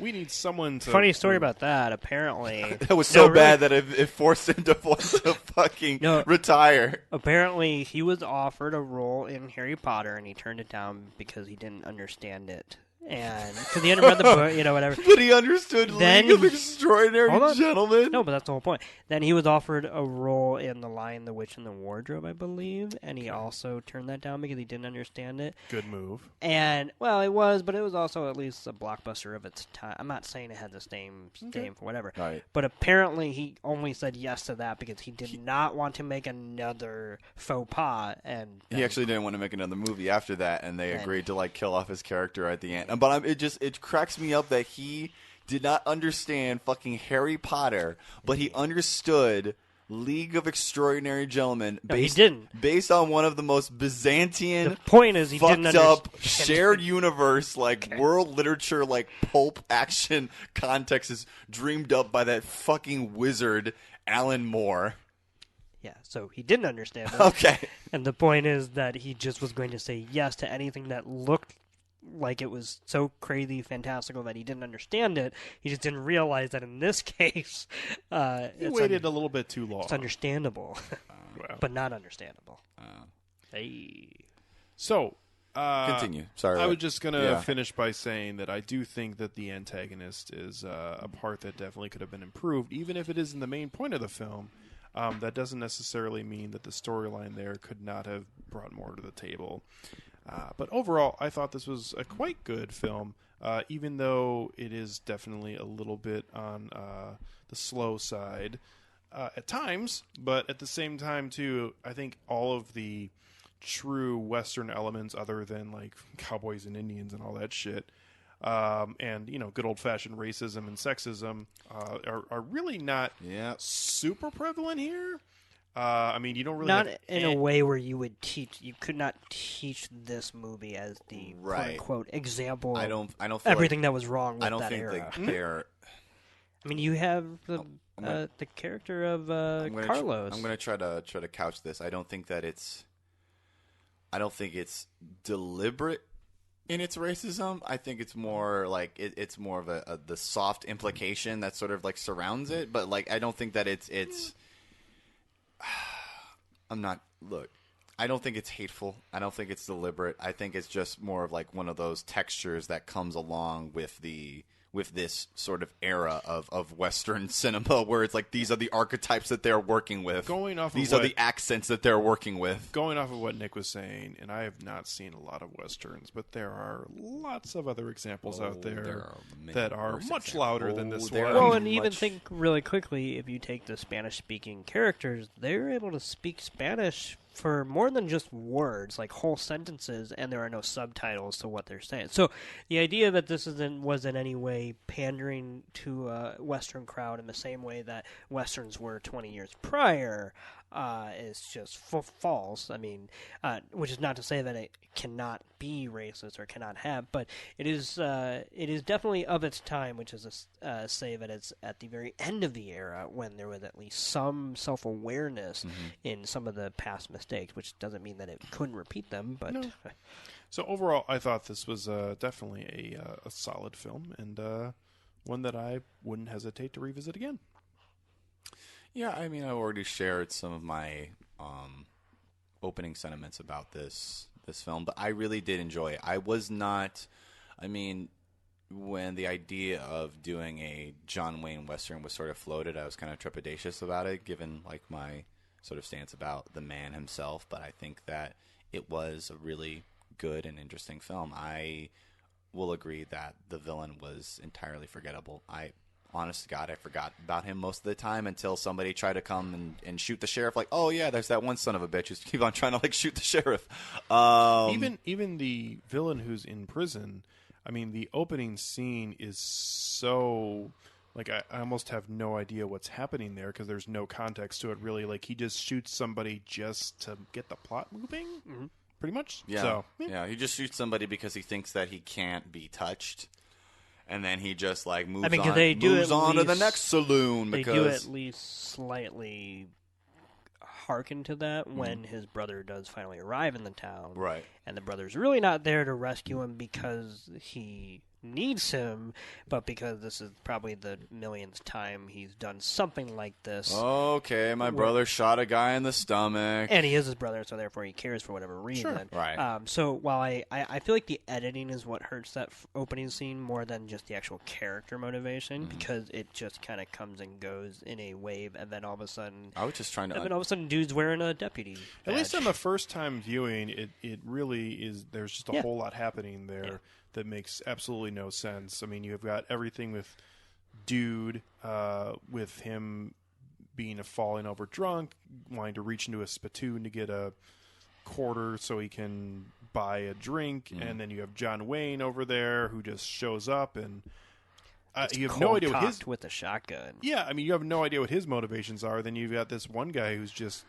we need someone to... Funny story about that, apparently. That was so bad that it forced him to want to fucking retire. Apparently, he was offered a role in Harry Potter, and he turned it down because he didn't understand it. And because he hadn't read the book, whatever. But he understood League of Extraordinary Gentlemen. No, but that's the whole point. Then he was offered a role in The Lion, the Witch, and the Wardrobe, I believe, and he also turned that down because he didn't understand it. Good move. And, well, it was, but it was also at least a blockbuster of its time. I'm not saying it had the same for whatever. Right. But apparently he only said yes to that because he did not want to make another faux pas. And he actually didn't want to make another movie after that, and they agreed to like kill off his character at the end. But it cracks me up that he did not understand fucking Harry Potter, but he understood League of Extraordinary Gentlemen based on one of the most Byzantine, the point is he fucked didn't up, shared universe, like world literature, like pulp action contexts dreamed up by that fucking wizard, Alan Moore. Yeah, so he didn't understand it. Okay. And the point is that he just was going to say yes to anything that looked like it was so crazy fantastical that he didn't understand it. He just didn't realize that in this case, he waited a little bit too long. It's understandable, but not understandable. Hey. So, continue. Sorry, I was just gonna finish by saying that I do think that the antagonist is a part that definitely could have been improved, even if it isn't the main point of the film. That doesn't necessarily mean that the storyline there could not have brought more to the table. But overall, I thought this was a quite good film, even though it is definitely a little bit on the slow side at times. But at the same time, too, I think all of the true Western elements, other than like cowboys and Indians and all that shit, and good old-fashioned racism and sexism are really not super prevalent here. I mean, you don't really not in a way where you would teach. You could not teach this movie as the quote unquote example. I don't feel everything that was wrong with I don't that think era. they're. I mean, you have the character of Carlos. I'm going to try to couch this. I don't think it's deliberate in its racism. I think it's more like it's more of the soft implication that sort of like surrounds it. But like, I don't think that it's. I don't think it's hateful. I don't think it's deliberate. I think it's just more of like one of those textures that comes along with this sort of era of Western cinema, where it's like these are the archetypes that they're working with. These are the accents that they're working with. Going off of what Nick was saying, and I have not seen a lot of Westerns, but there are lots of other examples out there that are much louder than this one. Well, and even think really quickly, if you take the Spanish-speaking characters, they're able to speak Spanish for more than just words, like whole sentences, and there are no subtitles to what they're saying. So the idea that this was in any way pandering to a Western crowd in the same way that Westerns were 20 years prior is just false. I mean, which is not to say that it cannot be racist or cannot have, but it is definitely of its time, which is say that it's at the very end of the era when there was at least some self-awareness in some of the past mistakes, which doesn't mean that it couldn't repeat them. But no. So overall, I thought this was definitely a solid film, and one that I wouldn't hesitate to revisit again. Yeah, I mean, I already shared some of my opening sentiments about this film, but I really did enjoy it. I was not, I mean, when the idea of doing a John Wayne Western was sort of floated, I was kind of trepidatious about it, given like my sort of stance about the man himself, but I think that it was a really good and interesting film. I will agree that the villain was entirely forgettable. Honest to God, I forgot about him most of the time until somebody tried to come and shoot the sheriff. Like, oh yeah, there's that one son of a bitch who's keep on trying to like shoot the sheriff. Even the villain who's in prison. I mean, the opening scene is so like I almost have no idea what's happening there because there's no context to it really. Like he just shoots somebody just to get the plot moving, pretty much. Yeah, so, yeah. He just shoots somebody because he thinks that he can't be touched. And then he just like moves on to the next saloon. They do at least slightly hearken to that when his brother does finally arrive in the town. Right. And the brother's really not there to rescue him because he needs him, but because this is probably the millionth time he's done something like this. Okay, my brother shot a guy in the stomach. And he is his brother, so therefore he cares for whatever reason. Sure. Right. So while I feel like the editing is what hurts that opening scene more than just the actual character motivation, because it just kind of comes and goes in a wave, and then all of a sudden... I was just trying to... And then all of a sudden dude's wearing a deputy badge. At least on the first time viewing, it really is... There's just a whole lot happening there that makes absolutely no sense. I mean, you've got everything with dude, with him being a falling over drunk, wanting to reach into a spittoon to get a quarter so he can buy a drink, and then you have John Wayne over there who just shows up and you have no idea what his with a shotgun. Yeah, I mean, you have no idea what his motivations are. Then you've got this one guy who's just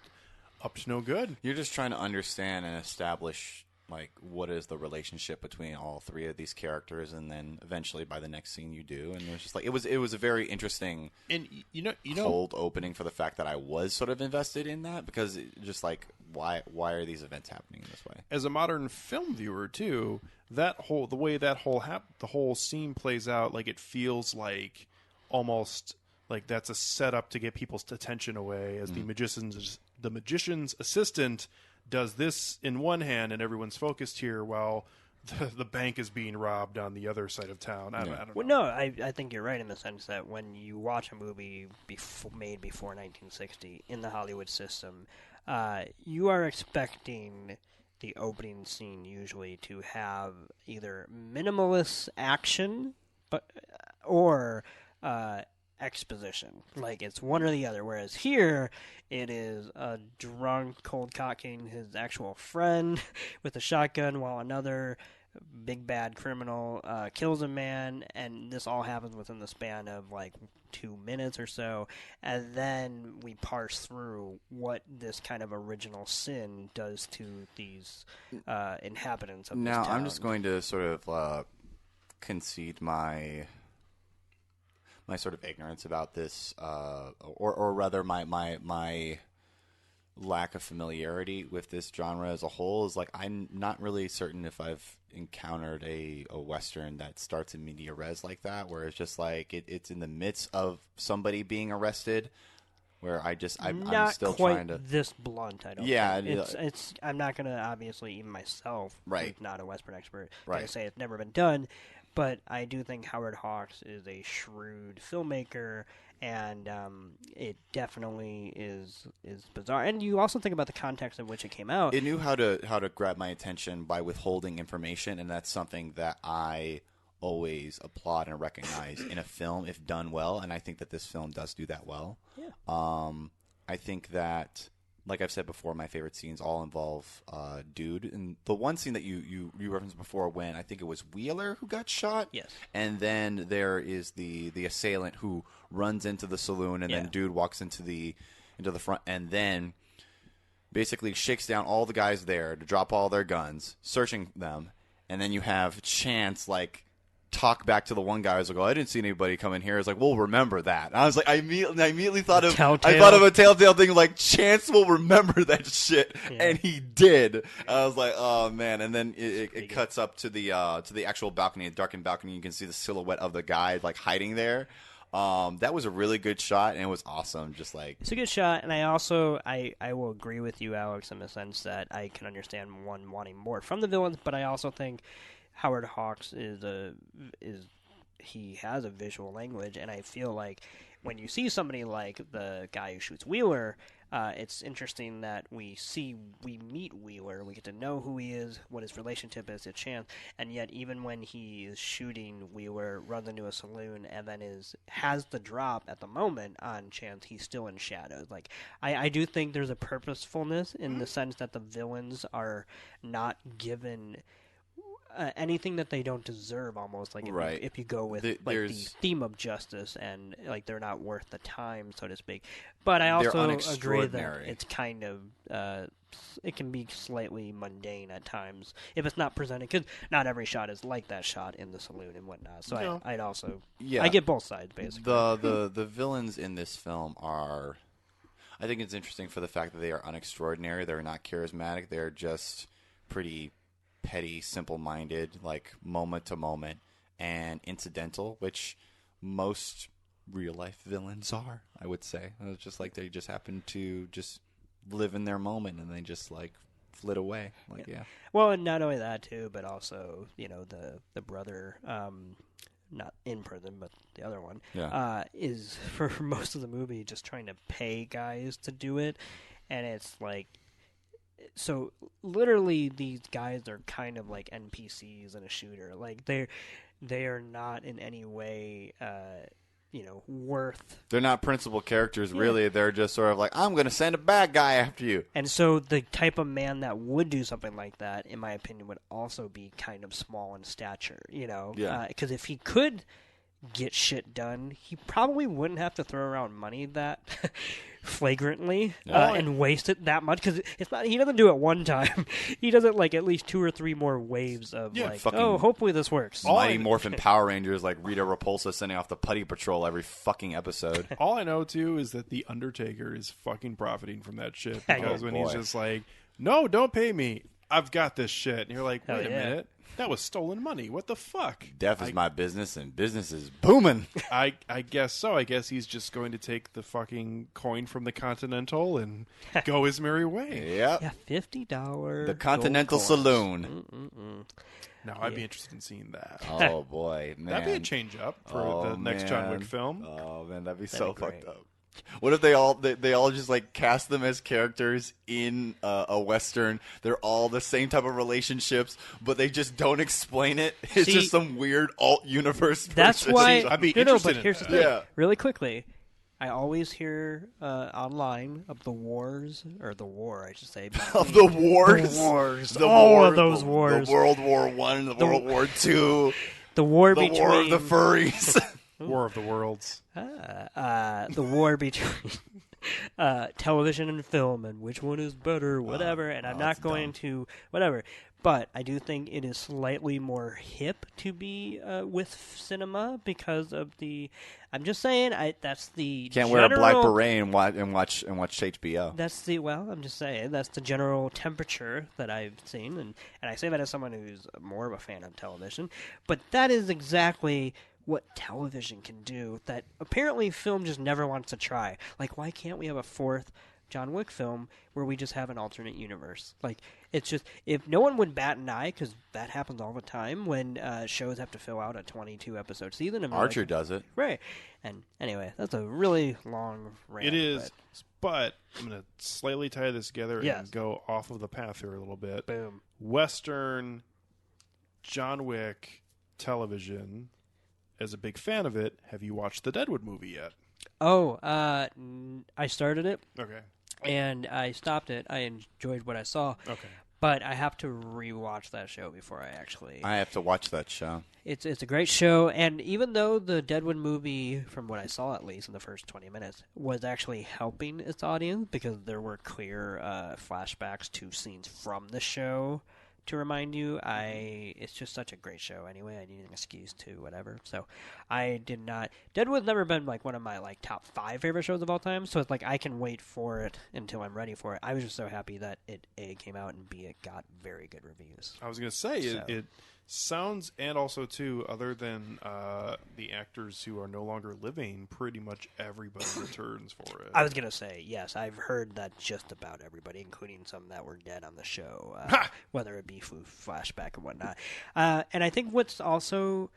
up to no good. You're just trying to understand and establish like what is the relationship between all three of these characters, and then eventually by the next scene you do, and it was just like it was a very interesting and you know cold opening for the fact that I was sort of invested in that, because it just like why are these events happening in this way? As a modern film viewer too, the whole scene plays out, like it feels like almost like that's a setup to get people's attention away as the magician's assistant does this in one hand and everyone's focused here while the bank is being robbed on the other side of town. I don't know. Well, no, I think you're right in the sense that when you watch a movie made before 1960 in the Hollywood system, you are expecting the opening scene usually to have either minimalist action or exposition. Like, it's one or the other. Whereas here, it is a drunk cold cocking his actual friend with a shotgun, while another big bad criminal kills a man, and this all happens within the span of like 2 minutes or so, and then we parse through what this kind of original sin does to these inhabitants of this Now, town. I'm just going to sort of concede my sort of ignorance about this, or rather my lack of familiarity with this genre as a whole. Is like, I'm not really certain if I've encountered a Western that starts in media res like that, where it's just like it's in the midst of somebody being arrested, where I'm still quite trying to this blunt. I don't. Yeah, think. It's. I'm not gonna obviously even myself, Right. who's not a Western expert, Right. gonna say it's never been done. But I do think Howard Hawks is a shrewd filmmaker, and it definitely is bizarre. And you also think about the context in which it came out. It knew how to grab my attention by withholding information, and that's something that I always applaud and recognize in a film if done well, and I think that this film does do that well. Yeah. I think that, like I've said before, my favorite scenes all involve Dude, and the one scene that you referenced before, when I think it was Wheeler who got shot. Yes. And then there is the assailant who runs into the saloon, and then Dude walks into the front, and then basically shakes down all the guys there to drop all their guns, searching them, and then you have Chance like talk back to the one guy who's like, "Oh, I didn't see anybody come in here." It's like, "Well, remember that." And I was like, I immediately thought of a Telltale thing, like Chance will remember that shit, and he did. I was like, oh man. And then it cuts up to the actual balcony, the darkened balcony. You can see the silhouette of the guy like hiding there. That was a really good shot, and it was awesome. Just like, it's a good shot, and I also I will agree with you, Alex, in the sense that I can understand one wanting more from the villains, but I also think Howard Hawks he has a visual language, and I feel like when you see somebody like the guy who shoots Wheeler, it's interesting that we meet Wheeler, we get to know who he is, what his relationship is to Chance, and yet even when he is shooting Wheeler, runs into a saloon, and then has the drop at the moment on Chance, he's still in shadows. Like, I do think there's a purposefulness in the sense that the villains are not given anything that they don't deserve, almost, like if you go with the theme of justice, and like they're not worth the time, so to speak. But I also agree that it's kind of it can be slightly mundane at times if it's not presented, because not every shot is like that shot in the saloon and whatnot. So I'd also I get both sides basically. The villains in this film are, I think it's interesting for the fact that they are unextraordinary. They're not charismatic. They're just pretty petty, simple-minded, like moment to moment, and incidental, which most real-life villains are, I would say. It's just like they just happen to just live in their moment, and they just like flit away. Like, Well, and not only that too, but also, the brother, not in prison, but the other one, is for most of the movie just trying to pay guys to do it, and it's like. So literally, these guys are kind of like NPCs in a shooter. Like they are not in any way, worth. They're not principal characters, really. They're just sort of like, I'm going to send a bad guy after you. And so the type of man that would do something like that, in my opinion, would also be kind of small in stature. Because if he could get shit done, he probably wouldn't have to throw around money that flagrantly and waste it that much, because it's not. He doesn't do it one time. He does it like at least 2 or 3 more waves of hopefully this works. Mighty Morphin Power Rangers, like Rita Repulsa sending off the Putty Patrol every fucking episode. All I know too is that the Undertaker is fucking profiting from that shit, because he's just like, no, don't pay me, I've got this shit, and you're like, wait a minute. That was stolen money. What the fuck? Death is my business, and business is booming. I guess so. I guess he's just going to take the fucking coin from the Continental and go his merry way. Yep. Yeah, $50. The Continental Saloon. Now, I'd be interested in seeing that. Oh, boy, man. That'd be a change up for the next John Wick film. Oh, man, that'd be so fucked up. What if they all just like cast them as characters in a Western? They're all the same type of relationships, but they just don't explain it. It's just some weird alt universe. That's why I'd be interested but here's the thing. Really quickly, I always hear online of the wars, or the war, I should say. Of the wars? The wars. The All war, of those wars. The World War One, the World War Two, The war the between... War of the Furries. War of the Worlds. the war between television and film, and which one is better, whatever. And I'm not going to whatever. But I do think it is slightly more hip to be with cinema because of the. I'm just saying, that's the. Can't wear a black beret and watch HBO. That's the I'm just saying that's the general temperature that I've seen, and I say that as someone who's more of a fan of television. But that is exactly what television can do that apparently film just never wants to try. Like, why can't we have a fourth John Wick film where we just have an alternate universe? Like, it's just, if no one would bat an eye, because that happens all the time when shows have to fill out a 22-episode season. And Archer does it. Right. And anyway, that's a really long rant. It is, but I'm going to slightly tie this together Yes. and go off of the path here a little bit. Boom. Western, John Wick, television. As a big fan of it, have you watched the Deadwood movie yet? Oh, I started it. Okay. And I stopped it. I enjoyed what I saw. Okay. But I have to rewatch that show before I actually... I have to watch that show. It's a great show, and even though the Deadwood movie, from what I saw at least in the first 20 minutes, was actually helping its audience because there were clear flashbacks to scenes from the show to remind you, it's just such a great show anyway. I need an excuse to whatever. So I did not... Deadwood's never been like one of my like top 5 favorite shows of all time, so it's like I can wait for it until I'm ready for it. I was just so happy that it A, came out, and B, it got very good reviews. I was going to say, So. it sounds, and also too, other than the actors who are no longer living, pretty much everybody returns for it. I was going to say, yes, I've heard that just about everybody, including some that were dead on the show, whether it be flashback and whatnot. And I think what's also,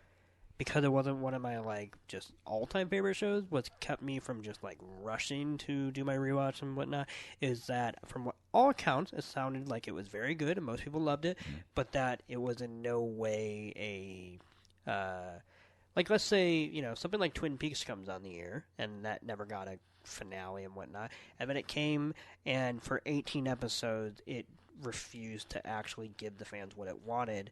because it wasn't one of my, like, just all-time favorite shows, what's kept me from just, like, rushing to do my rewatch and whatnot, is that, from all accounts, it sounded like it was very good, and most people loved it, but that it was in no way like, let's say, something like Twin Peaks comes on the air, and that never got a finale and whatnot, and then it came, and for 18 episodes, it refused to actually give the fans what it wanted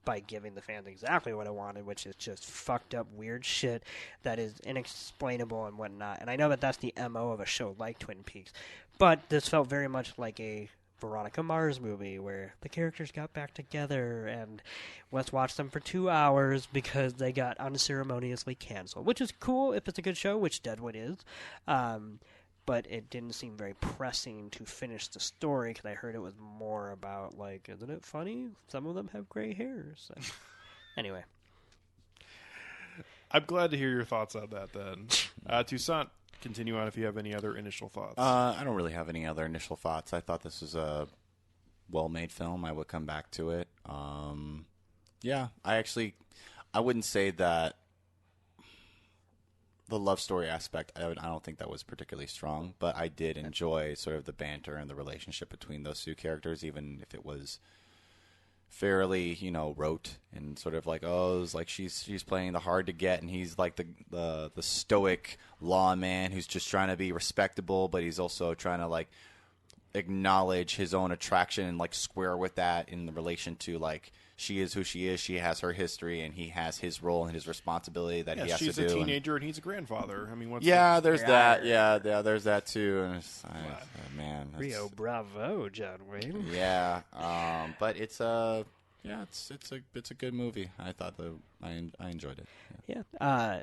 by giving the fans exactly what it wanted, which is just fucked up weird shit that is inexplainable and whatnot. And I know that that's the MO of a show like Twin Peaks, but this felt very much like a Veronica Mars movie where the characters got back together and let's watch them for 2 hours because they got unceremoniously canceled, which is cool if it's a good show, which Deadwood is. But it didn't seem very pressing to finish the story because I heard it was more about, like, isn't it funny? Some of them have gray hair. So. Anyway. I'm glad to hear your thoughts on that then. Toussaint, continue on if you have any other initial thoughts. I don't really have any other initial thoughts. I thought this was a well-made film. I would come back to it. Yeah, I wouldn't say that the love story aspect, I don't think that was particularly strong, but I did enjoy sort of the banter and the relationship between those two characters, even if it was fairly, rote and sort of like, oh, it's like she's playing the hard to get, and he's like the stoic lawman who's just trying to be respectable, but he's also trying to like acknowledge his own attraction and like square with that in the relation to like she is who she is, she has her history, and he has his role and his responsibility that he has to do. She's a teenager and he's a grandfather. I mean, what's there's that. Yeah, there's that too. And man, RIO BRAVO, John Wayne. Yeah, but it's a good movie. I thought I enjoyed it. Yeah.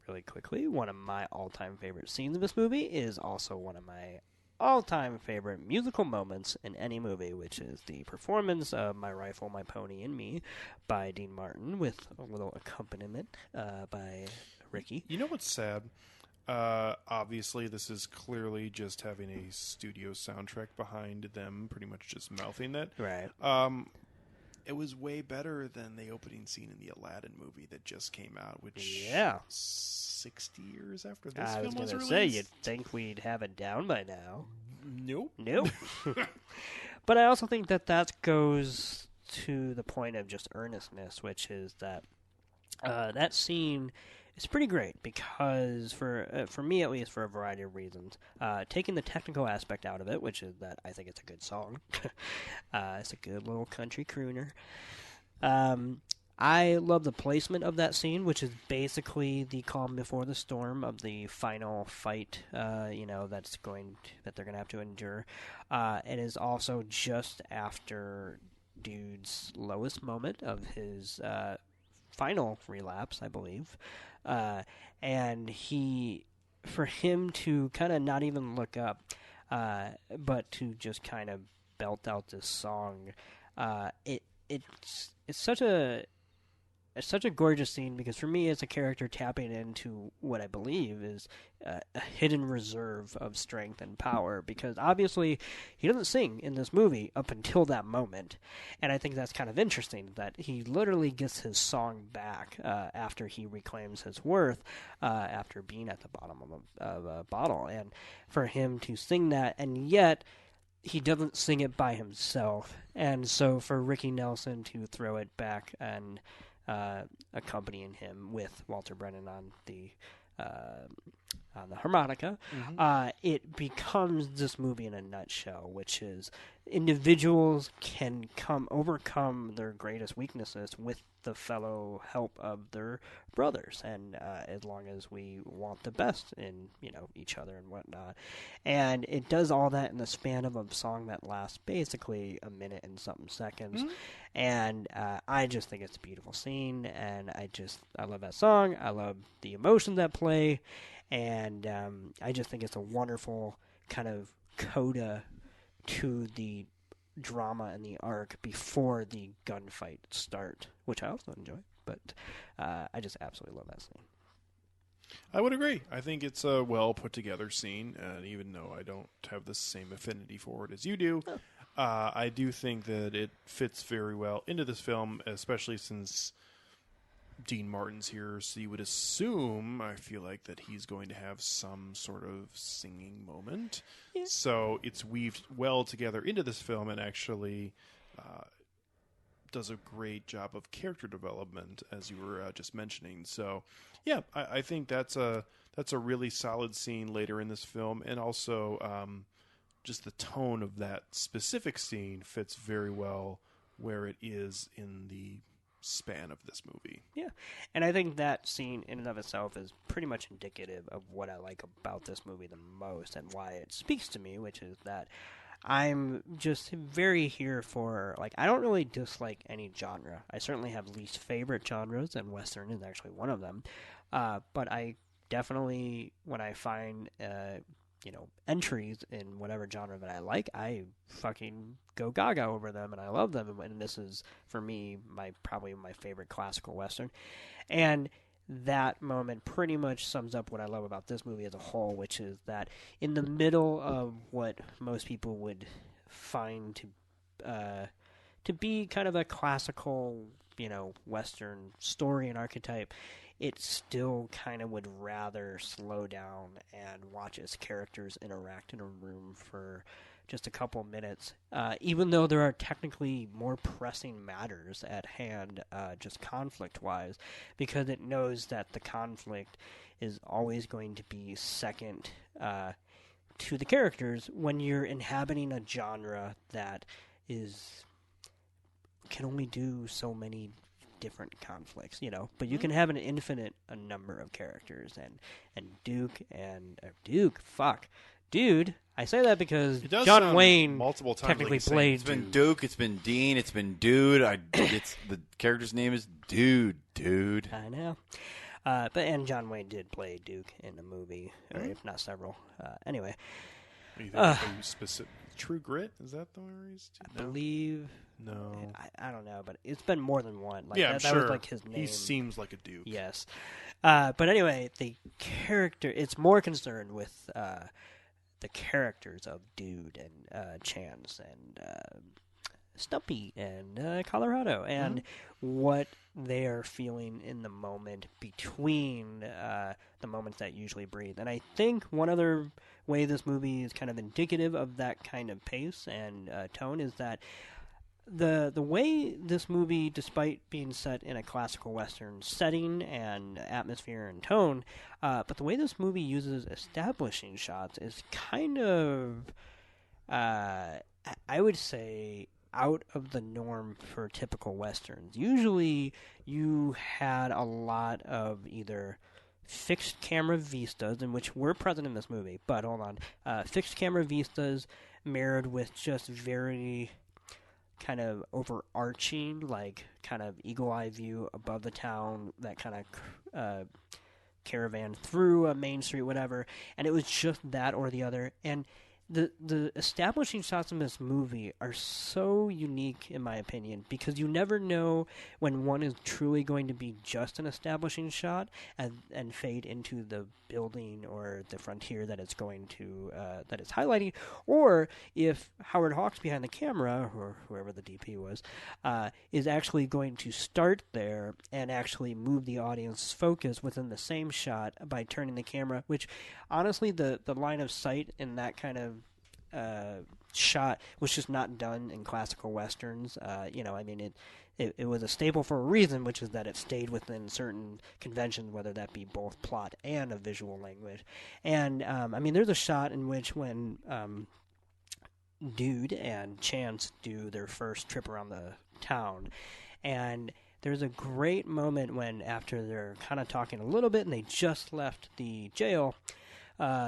Really quickly, one of my all-time favorite scenes of this movie is also one of my all-time favorite musical moments in any movie, which is the performance of My Rifle, My Pony, and Me by Dean Martin with a little accompaniment by Ricky. You know what's sad? Obviously, this is clearly just having a studio soundtrack behind them, pretty much just mouthing it. Right. It was way better than the opening scene in the Aladdin movie that just came out, which 60 years after this I film was gonna released. say, you'd think we'd have it down by now. Nope. But I also think that goes to the point of just earnestness, which is that that scene It's pretty great because for me at least, for a variety of reasons, taking the technical aspect out of it, which is that I think it's a good song. It's a good little country crooner. I love the placement of that scene, which is basically the calm before the storm of the final fight. That they're gonna have to endure. It is also just after Dude's lowest moment of his final relapse, I believe. And for him to kind of not even look up, but to just kind of belt out this song, it's such a gorgeous scene because for me, it's a character tapping into what I believe is a hidden reserve of strength and power. Because obviously, he doesn't sing in this movie up until that moment, and I think that's kind of interesting that he literally gets his song back after he reclaims his worth after being at the bottom of a bottle, and for him to sing that, and yet he doesn't sing it by himself, and so for Ricky Nelson to throw it back and accompanying him with Walter Brennan on the harmonica, it becomes this movie in a nutshell, which is individuals can overcome their greatest weaknesses with the fellow help of their brothers, and as long as we want the best in each other and whatnot, and it does all that in the span of a song that lasts basically a minute and something seconds, and I just think it's a beautiful scene, and I love that song. I love the emotions that play, and I just think it's a wonderful kind of coda to the drama and the arc before the gunfight start, which I also enjoy. But I just absolutely love that scene. I would agree. I think it's a well put together scene, and even though I don't have the same affinity for it as you do, I do think that it fits very well into this film, especially since Dean Martin's here, so you would assume, I feel like, that he's going to have some sort of singing moment. Yeah. So it's weaved well together into this film, and actually does a great job of character development, as you were just mentioning. So, yeah, I think that's a really solid scene later in this film, and also just the tone of that specific scene fits very well where it is in the span of this movie. Yeah, and I think that scene in and of itself is pretty much indicative of what I like about this movie the most and why it speaks to me, which is that I'm just very here for, I don't really dislike any genre. I certainly have least favorite genres, and Western is actually one of them. But I definitely, when I find entries in whatever genre that I like, I fucking go gaga over them, and I love them. And this is, for me, probably my favorite classical Western. And that moment pretty much sums up what I love about this movie as a whole, which is that in the middle of what most people would find to be kind of a classical, Western story and archetype, it still kind of would rather slow down and watch its characters interact in a room for just a couple minutes, even though there are technically more pressing matters at hand, just conflict-wise, because it knows that the conflict is always going to be second to the characters when you're inhabiting a genre that can only do so many different conflicts, but you can have an infinite number of characters, and Dude, I say that because John Wayne multiple times technically played. It's been Duke, it's been Dean, it's been Dude. It's the character's name is Dude. I know, and John Wayne did play Duke in the movie, or if not several. Anyway, you think specific True Grit, is that the one he's? I believe. No, I don't know, but it's been more than one. I'm sure. That was his name. He seems like a Duke. Yes, but anyway, the character. It's more concerned with the characters of Dude and Chance and Stumpy and Colorado, and what they are feeling in the moment between the moments that usually breathe. And I think one other way this movie is kind of indicative of that kind of pace and tone is that the way this movie, despite being set in a classical Western setting and atmosphere and tone, but the way this movie uses establishing shots is kind of, I would say, out of the norm for typical Westerns. Usually you had a lot of either fixed camera vistas, in which were present in this movie, but hold on, fixed camera vistas mirrored with just very kind of overarching, like kind of eagle-eye view above the town, that kind of caravan through a main street, whatever, and it was just that or the other. And the establishing shots in this movie are so unique, in my opinion, because you never know when one is truly going to be just an establishing shot and fade into the building or the frontier that it's going to that it's highlighting, or if Howard Hawks behind the camera, or whoever the DP was, is actually going to start there and actually move the audience's focus within the same shot by turning the camera, which honestly the line of sight in that kind of shot was just not done in classical Westerns. It was a staple for a reason, which is that it stayed within certain conventions, whether that be both plot and a visual language. And, there's a shot in which when Dude and Chance do their first trip around the town, and there's a great moment when, after they're kind of talking a little bit and they just left the jail,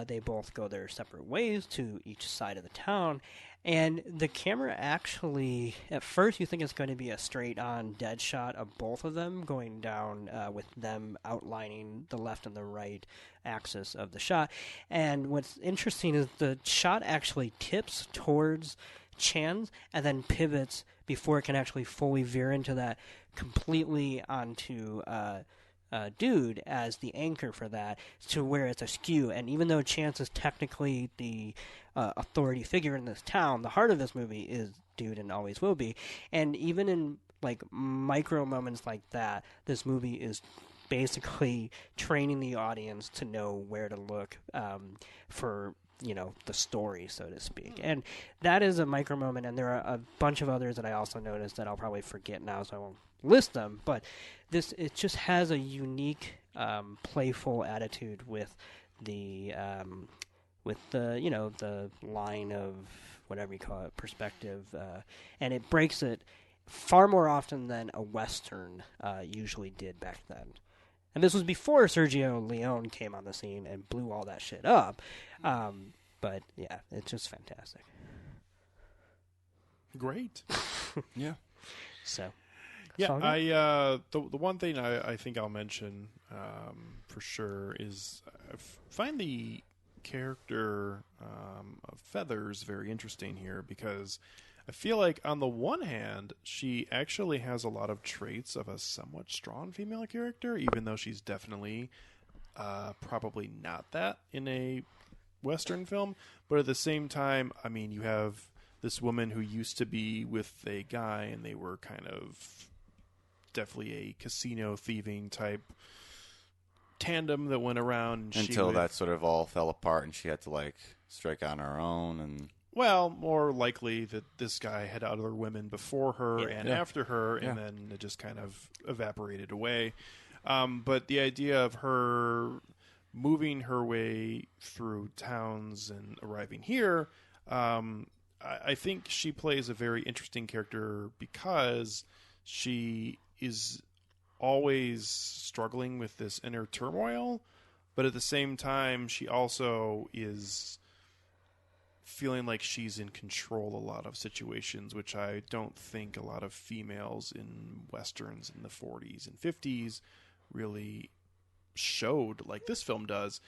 they both go their separate ways to each side of the town, and the camera actually, at first you think it's going to be a straight-on dead shot of both of them going down, with them outlining the left and the right axis of the shot. And what's interesting is the shot actually tips towards Chance and then pivots before it can actually fully veer into that completely onto Dude as the anchor for that, to where it's askew. And even though Chance is technically the authority figure in this town, the heart of this movie is Dude and always will be. And even in like micro moments like that, this movie is basically training the audience to know where to look for the story, so to speak. And that is a micro moment, and there are a bunch of others that I also noticed that I'll probably forget now, so I won't list them. But it just has a unique, playful attitude with the the line of whatever you call it, perspective, and it breaks it far more often than a Western usually did back then. And this was before Sergio Leone came on the scene and blew all that shit up. But yeah, it's just fantastic. Great. Yeah. So. Yeah, the one thing I think I'll mention for sure is I find the character of Feathers very interesting here, because I feel like on the one hand she actually has a lot of traits of a somewhat strong female character, even though she's definitely probably not that in a Western film. But at the same time, I mean, you have this woman who used to be with a guy and they were kind of definitely a casino thieving type tandem that went around until that sort of all fell apart and she had to like strike on her own. And well, more likely that this guy had other women before her and after her, and then it just kind of evaporated away. But the idea of her moving her way through towns and arriving here, I think she plays a very interesting character because she is always struggling with this inner turmoil, but at the same time she also is feeling like she's in control a lot of situations, which I don't think a lot of females in Westerns in the 40s and 50s really showed like this film does,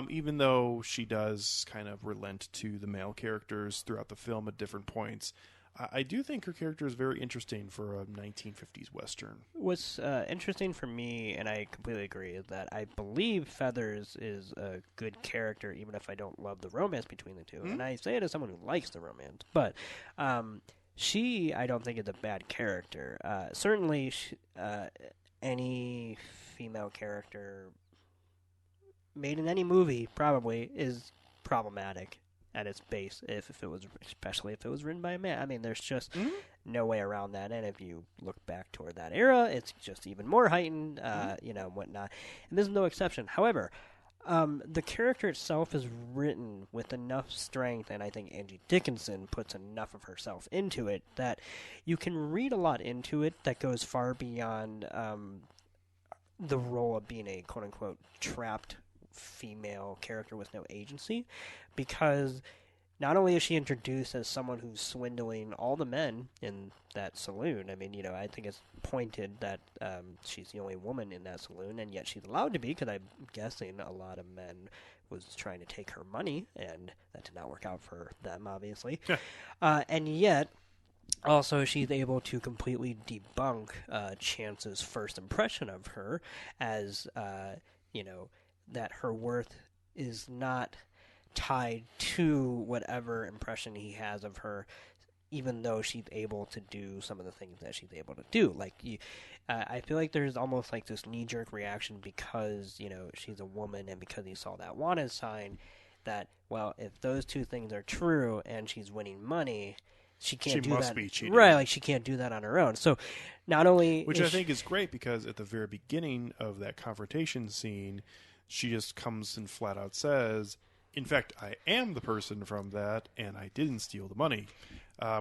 even though she does kind of relent to the male characters throughout the film at different points. I do think her character is very interesting for a 1950s Western. What's interesting for me, and I completely agree, is that I believe Feathers is a good character, even if I don't love the romance between the two. Mm-hmm. And I say it as someone who likes the romance. But she, I don't think, is a bad character. Certainly, any female character made in any movie probably is problematic at its base, especially if it was written by a man. I mean, there's just no way around that. And if you look back toward that era, it's just even more heightened, whatnot. And this is no exception. However, the character itself is written with enough strength, and I think Angie Dickinson puts enough of herself into it that you can read a lot into it that goes far beyond the role of being a quote-unquote trapped female character with no agency, because not only is she introduced as someone who's swindling all the men in that saloon. I mean, I think it's pointed that she's the only woman in that saloon, and yet she's allowed to be, because I'm guessing a lot of men was trying to take her money, and that did not work out for them, obviously. And yet, also, she's able to completely debunk Chance's first impression of her as, that her worth is not tied to whatever impression he has of her, even though she's able to do some of the things that she's able to do. Like, I feel like there's almost like this knee-jerk reaction because, she's a woman and because he saw that wanted sign that, well, if those two things are true and she's winning money, she can't do that. She must be cheating. Right, like she can't do that on her own. So not only... Which I think is great because at the very beginning of that confrontation scene, she just comes and flat out says, in fact, I am the person from that, and I didn't steal the money.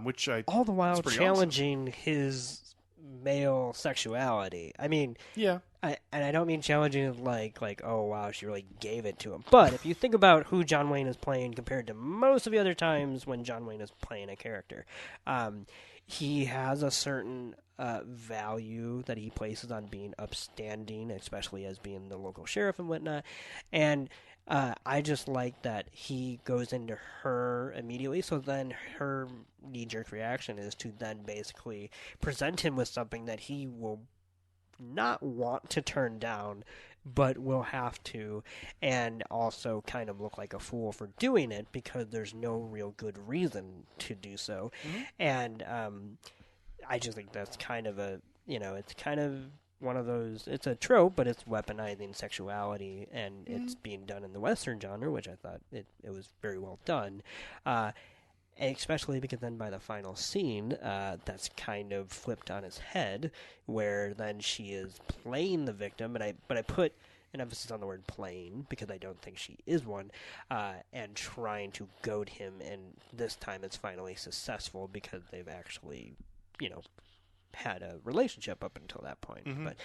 Which I all the while challenging his male sexuality. I mean, yeah, I don't mean challenging like oh wow, she really gave it to him. But if you think about who John Wayne is playing compared to most of the other times when John Wayne is playing a character, he has a certain value that he places on being upstanding, especially as being the local sheriff and whatnot, and. I just like that he goes into her immediately, so then her knee-jerk reaction is to then basically present him with something that he will not want to turn down, but will have to, and also kind of look like a fool for doing it because there's no real good reason to do so. Mm-hmm. And I just think that's kind of it's kind of one of those, it's a trope, but it's weaponizing sexuality, and it's being done in the Western genre, which I thought it was very well done. Especially because then by the final scene, that's kind of flipped on its head, where then she is playing the victim, but I put an emphasis on the word playing, because I don't think she is one, and trying to goad him, and this time it's finally successful because they've actually, had a relationship up until that point. Mm-hmm. But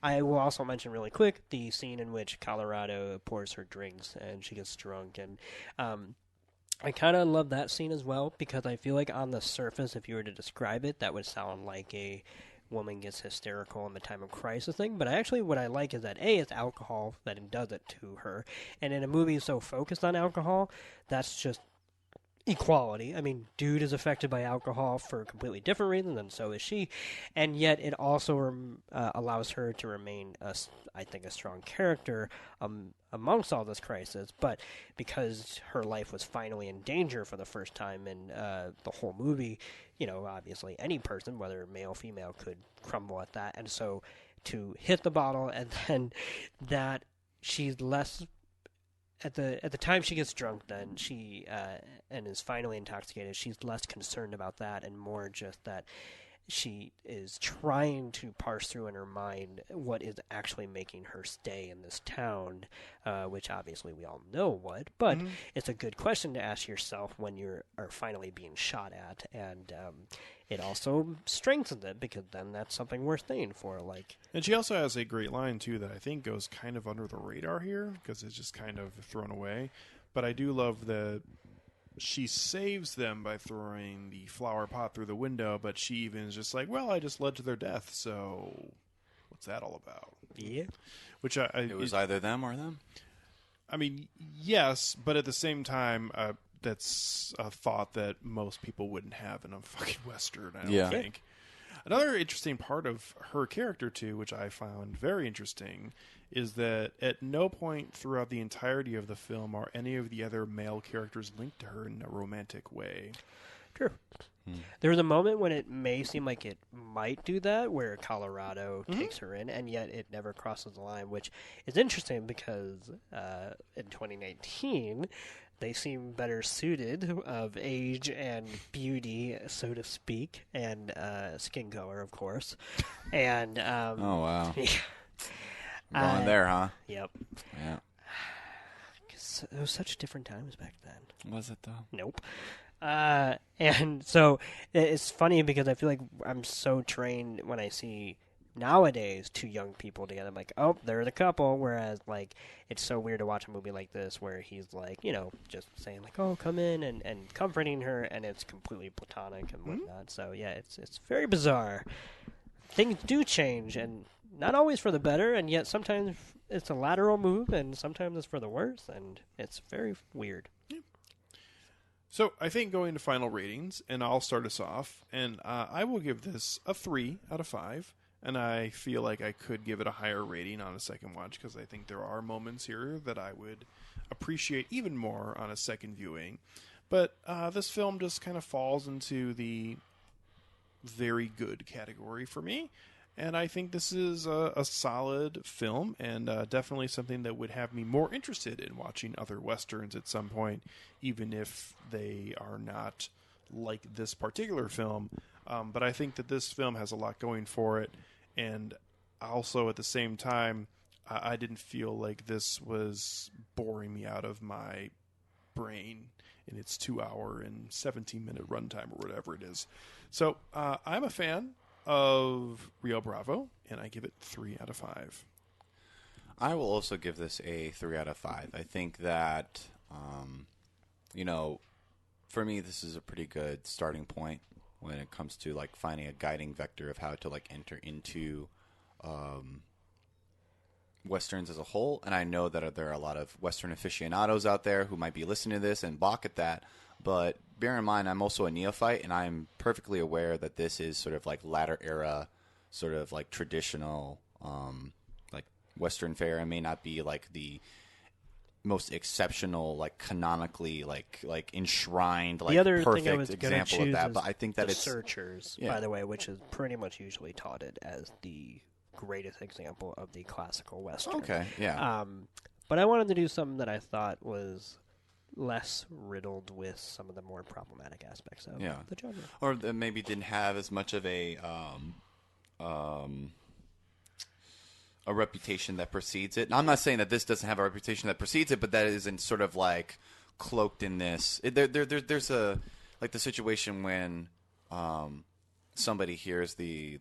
I will also mention really quick the scene in which Colorado pours her drinks and she gets drunk, and I kind of love that scene as well, because I feel like on the surface, if you were to describe it, that would sound like a woman gets hysterical in the time of crisis thing, but actually what I like is that it's alcohol that does it to her, and in a movie so focused on alcohol, that's just equality. I mean, dude is affected by alcohol for a completely different reason, and so is she, and yet it also allows her to remain, I think, a strong character amongst all this crisis, but because her life was finally in danger for the first time in the whole movie, obviously any person, whether male or female, could crumble at that, and so to hit the bottle, and then that she's less... At the time she gets drunk, then she and is finally intoxicated, she's less concerned about that and more just that she is trying to parse through in her mind what is actually making her stay in this town, which obviously we all know what, but it's a good question to ask yourself when you are finally being shot at, and it also strengthens it, because then that's something worth staying for. And she also has a great line, too, that I think goes kind of under the radar here, because it's just kind of thrown away. But I do love that she saves them by throwing the flower pot through the window, but she even is just like, well, I just led to their death, so what's that all about? Yeah. Which it was either them or them? I mean, yes, but at the same time... that's a thought that most people wouldn't have in a fucking Western, I don't think. Another interesting part of her character, too, which I found very interesting, is that at no point throughout the entirety of the film are any of the other male characters linked to her in a romantic way. True. There was a moment when it may seem like it might do that, where Colorado takes her in, and yet it never crosses the line, which is interesting because in 2019, they seem better suited of age and beauty, so to speak, and skin color, of course. And Oh, wow. yeah. Going there, huh? Yep. Yeah. 'Cause it was such different times back then. Was it, though? Nope. And so it's funny because I feel like I'm so trained when I see nowadays two young people together. I'm like, oh, they're the couple. Whereas, like, it's so weird to watch a movie like this where he's like, just saying like, oh, come in and comforting her, and it's completely platonic and whatnot. So yeah, it's very bizarre. Things do change, and not always for the better, and yet sometimes it's a lateral move, and sometimes it's for the worse, and it's very weird. So I think going to final ratings, and I'll start us off, and I will give this a 3 out of 5, and I feel like I could give it a higher rating on a second watch because I think there are moments here that I would appreciate even more on a second viewing. But this film just kind of falls into the very good category for me. And I think this is a solid film and definitely something that would have me more interested in watching other Westerns at some point, even if they are not like this particular film. But I think that this film has a lot going for it. And also at the same time, I didn't feel like this was boring me out of my brain in its 2-hour and 17-minute runtime or whatever it is. So I'm a fan of Rio Bravo, and I give it 3 out of 5. I will also give this a 3 out of 5. I think that, for me, this is a pretty good starting point when it comes to like finding a guiding vector of how to like enter into Westerns as a whole. And I know that there are a lot of Western aficionados out there who might be listening to this and balk at that. But bear in mind, I'm also a neophyte, and I'm perfectly aware that this is sort of like latter era, sort of like traditional, like Western fare. It may not be like the most exceptional, like canonically, like enshrined, like the other perfect thing I was example of that. But I think that the it's Searchers, yeah. by the way, which is pretty much usually touted as the greatest example of the classical Western. Okay, yeah. But I wanted to do something that I thought was less riddled with some of the more problematic aspects of the genre. Or that maybe didn't have as much of a reputation that precedes it. And I'm not saying that this doesn't have a reputation that precedes it, but that isn't sort of like cloaked in this. There's a like the situation when somebody hears the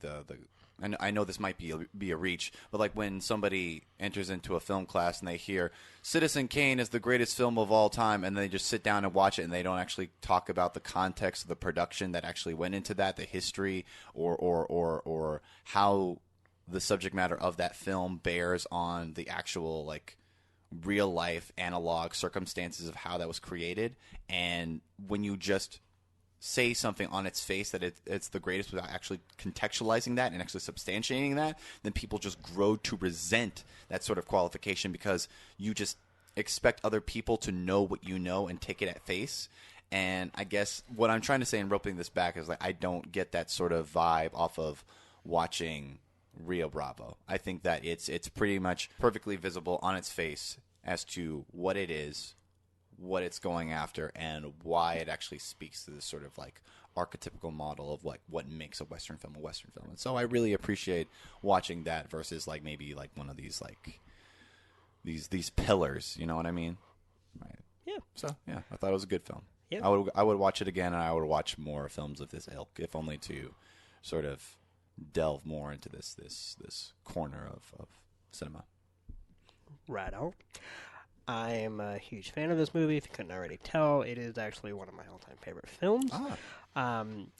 and I know this might be a reach, but like when somebody enters into a film class and they hear Citizen Kane is the greatest film of all time, and they just sit down and watch it, and they don't actually talk about the context of the production that actually went into that, the history, or how the subject matter of that film bears on the actual like real life analog circumstances of how that was created. And when you just say something on its face that it's the greatest without actually contextualizing that and actually substantiating that, then people just grow to resent that sort of qualification because you just expect other people to know what you know and take it at face. And I guess what I'm trying to say in roping this back is like I don't get that sort of vibe off of watching Rio Bravo. I think that it's pretty much perfectly visible on its face as to what it is, what it's going after, and why it actually speaks to this sort of like archetypical model of like what makes a Western film a Western film. And so I really appreciate watching that versus like maybe like one of these like these pillars, you know what I mean? Right. Yeah. So yeah, I thought it was a good film. Yeah. I would watch it again, and I would watch more films of this ilk, if only to sort of delve more into this corner of cinema. Righto. I am a huge fan of this movie. If you couldn't already tell, it is actually one of my all-time favorite films.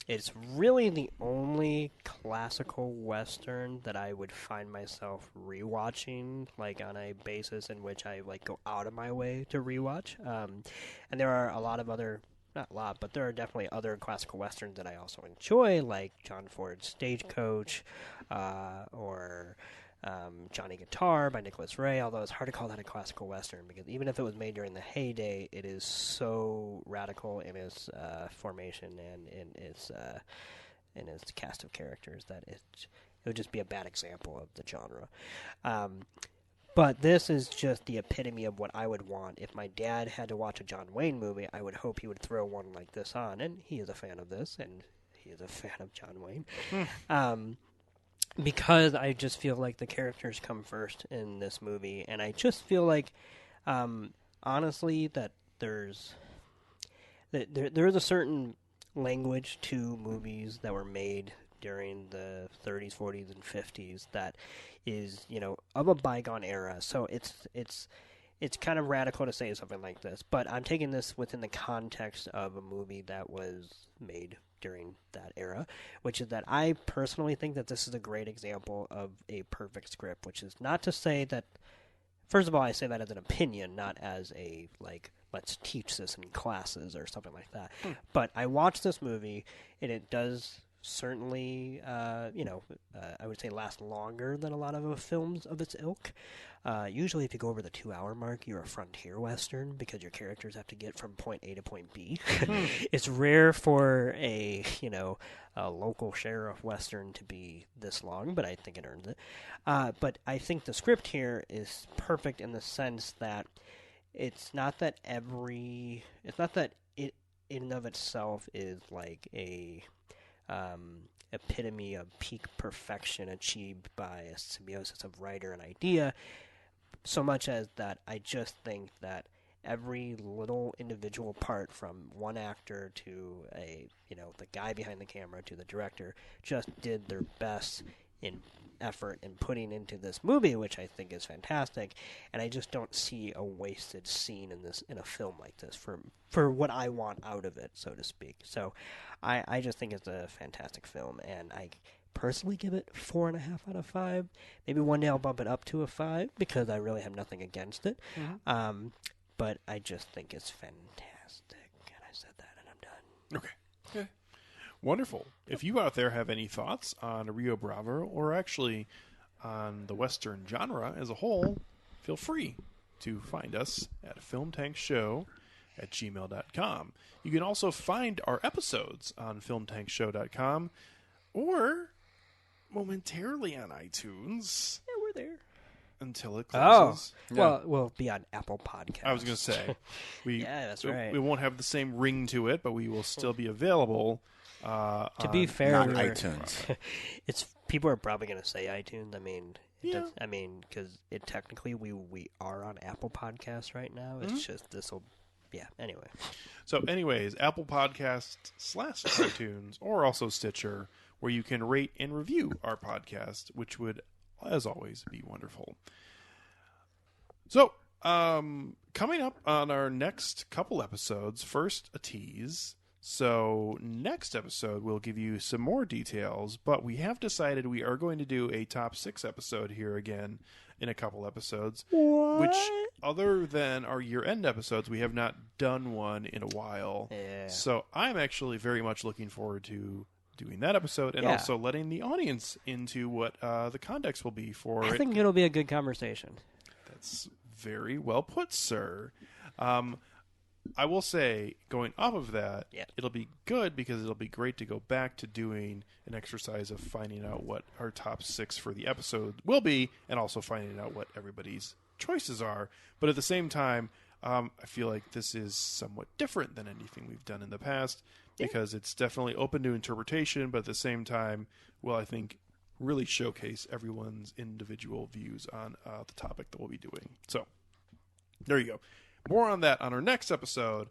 It's really the only classical Western that I would find myself rewatching, like on a basis in which I like go out of my way to rewatch. And there are a lot of other, not a lot, but there are definitely other classical Westerns that I also enjoy, like John Ford's Stagecoach, or Johnny Guitar by Nicholas Ray, although it's hard to call that a classical Western because even if it was made during the heyday, it is so radical in its formation and in its cast of characters that it would just be a bad example of the genre. But this is just the epitome of what I would want. If my dad had to watch a John Wayne movie, I would hope he would throw one like this on. And he is a fan of this, and he is a fan of John Wayne. Because I just feel like the characters come first in this movie. And I just feel like, honestly, that there's a certain language to movies that were made during the 30s, 40s, and 50s that is, of a bygone era. So it's kind of radical to say something like this, but I'm taking this within the context of a movie that was made during that era, which is that I personally think that this is a great example of a perfect script, which is not to say that, first of all, I say that as an opinion, not as a, let's teach this in classes or something like that. But I watched this movie, and it does certainly, I would say last longer than a lot of films of its ilk. Usually if you go over the 2-hour mark, you're a frontier western because your characters have to get from point A to point B. It's rare for a local sheriff western to be this long, but I think it earns it. But I think the script here is perfect in the sense that it's not that it in and of itself is like a epitome of peak perfection achieved by a symbiosis of writer and idea, so much as that I just think that every little individual part, from one actor to the guy behind the camera to the director, just did their best in effort in putting into this movie, which I think is fantastic, and I just don't see a wasted scene in a film like this for what I want out of it, so to speak. So I just think it's a fantastic film, and I personally give it 4.5 out of 5. Maybe one day I'll bump it up to a 5 because I really have nothing against it. But I just think it's fantastic, and I said that, and I'm done. Okay. Wonderful. If you out there have any thoughts on Rio Bravo, or actually on the Western genre as a whole, feel free to find us at filmtankshow@gmail.com. You can also find our episodes on filmtankshow.com or momentarily on iTunes. Yeah, we're there. Until it closes. Well, we'll be on Apple Podcasts. I was going to say. Yeah, that's right. We won't have the same ring to it, but we will still be available. To be fair, not iTunes. People are probably going to say iTunes. I mean, Yeah. because technically we are on Apple Podcasts right now. It's just this will, Anyway. So, anyways, Apple Podcasts / iTunes, or also Stitcher, where you can rate and review our podcast, which would, as always, be wonderful. So, coming up on our next couple episodes, first a tease. So next episode, we'll give you some more details, but we have decided we are going to do a top 6 episode here again in a couple episodes. What? Which, other than our year-end episodes, we have not done one in a while. Yeah. So I'm actually very much looking forward to doing that episode, and also letting the audience into what the context will be for it. I think it'll be a good conversation. That's very well put, sir. I will say, going off of that, it'll be good because it'll be great to go back to doing an exercise of finding out what our top 6 for the episode will be, and also finding out what everybody's choices are. But at the same time, I feel like this is somewhat different than anything we've done in the past, because it's definitely open to interpretation, but at the same time, will, I think, really showcase everyone's individual views on the topic that we'll be doing. So, there you go. More on that on our next episode,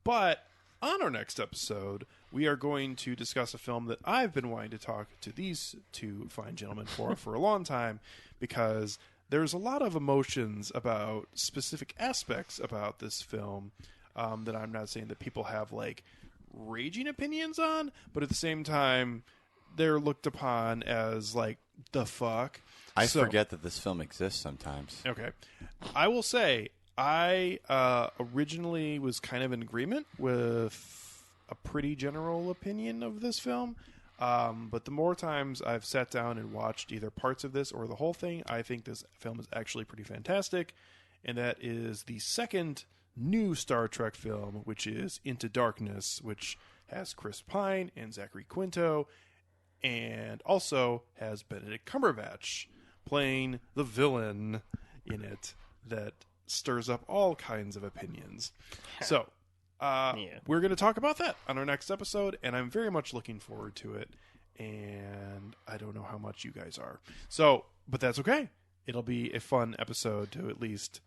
but on our next episode, we are going to discuss a film that I've been wanting to talk to these two fine gentlemen for a long time, because there's a lot of emotions about specific aspects about this film that I'm not saying that people have, like, raging opinions on, but at the same time, they're looked upon as, like, the fuck. I forget that this film exists sometimes. Okay. I will say, I originally was kind of in agreement with a pretty general opinion of this film, but the more times I've sat down and watched either parts of this or the whole thing, I think this film is actually pretty fantastic, and that is the second new Star Trek film, which is Into Darkness, which has Chris Pine and Zachary Quinto, and also has Benedict Cumberbatch playing the villain in it that stirs up all kinds of opinions. So, we're going to talk about that on our next episode, and I'm very much looking forward to it. And I don't know how much you guys are. So, but that's okay. It'll be a fun episode to at least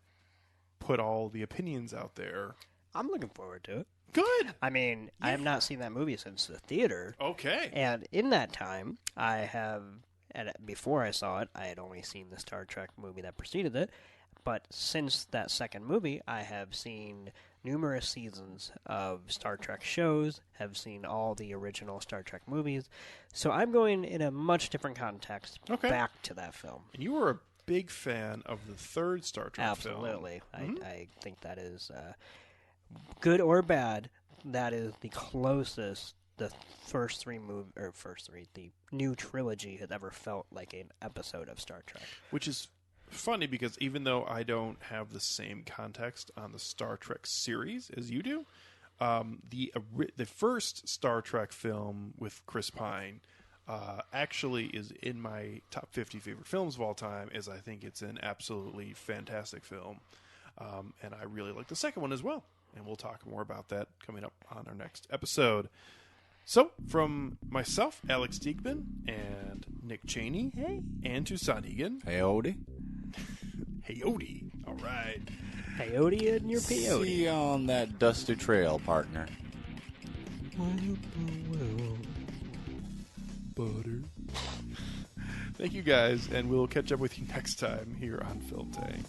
put all the opinions out there. I'm looking forward to it. Good. I mean, I have not seen that movie since the theater. Okay. And in that time, before I saw it, I had only seen the Star Trek movie that preceded it. But since that second movie, I have seen numerous seasons of Star Trek shows, have seen all the original Star Trek movies. So I'm going in a much different context back to that film. And you were a big fan of the third Star Trek film. Absolutely. I think that is, good or bad, that is the closest the the new trilogy has ever felt like an episode of Star Trek. Which is funny because even though I don't have the same context on the Star Trek series as you do, the first Star Trek film with Chris Pine actually is in my top 50 favorite films of all time, as I think it's an absolutely fantastic film. And I really like the second one as well. And we'll talk more about that coming up on our next episode. So, from myself, Alex Diekman, and Nick Cheney, and Tucson Egan. Howdy. Howdy. All right. Peyote and your peyote. See you on that dusty trail, partner. Butter. Thank you guys, and we'll catch up with you next time here on Film Tank.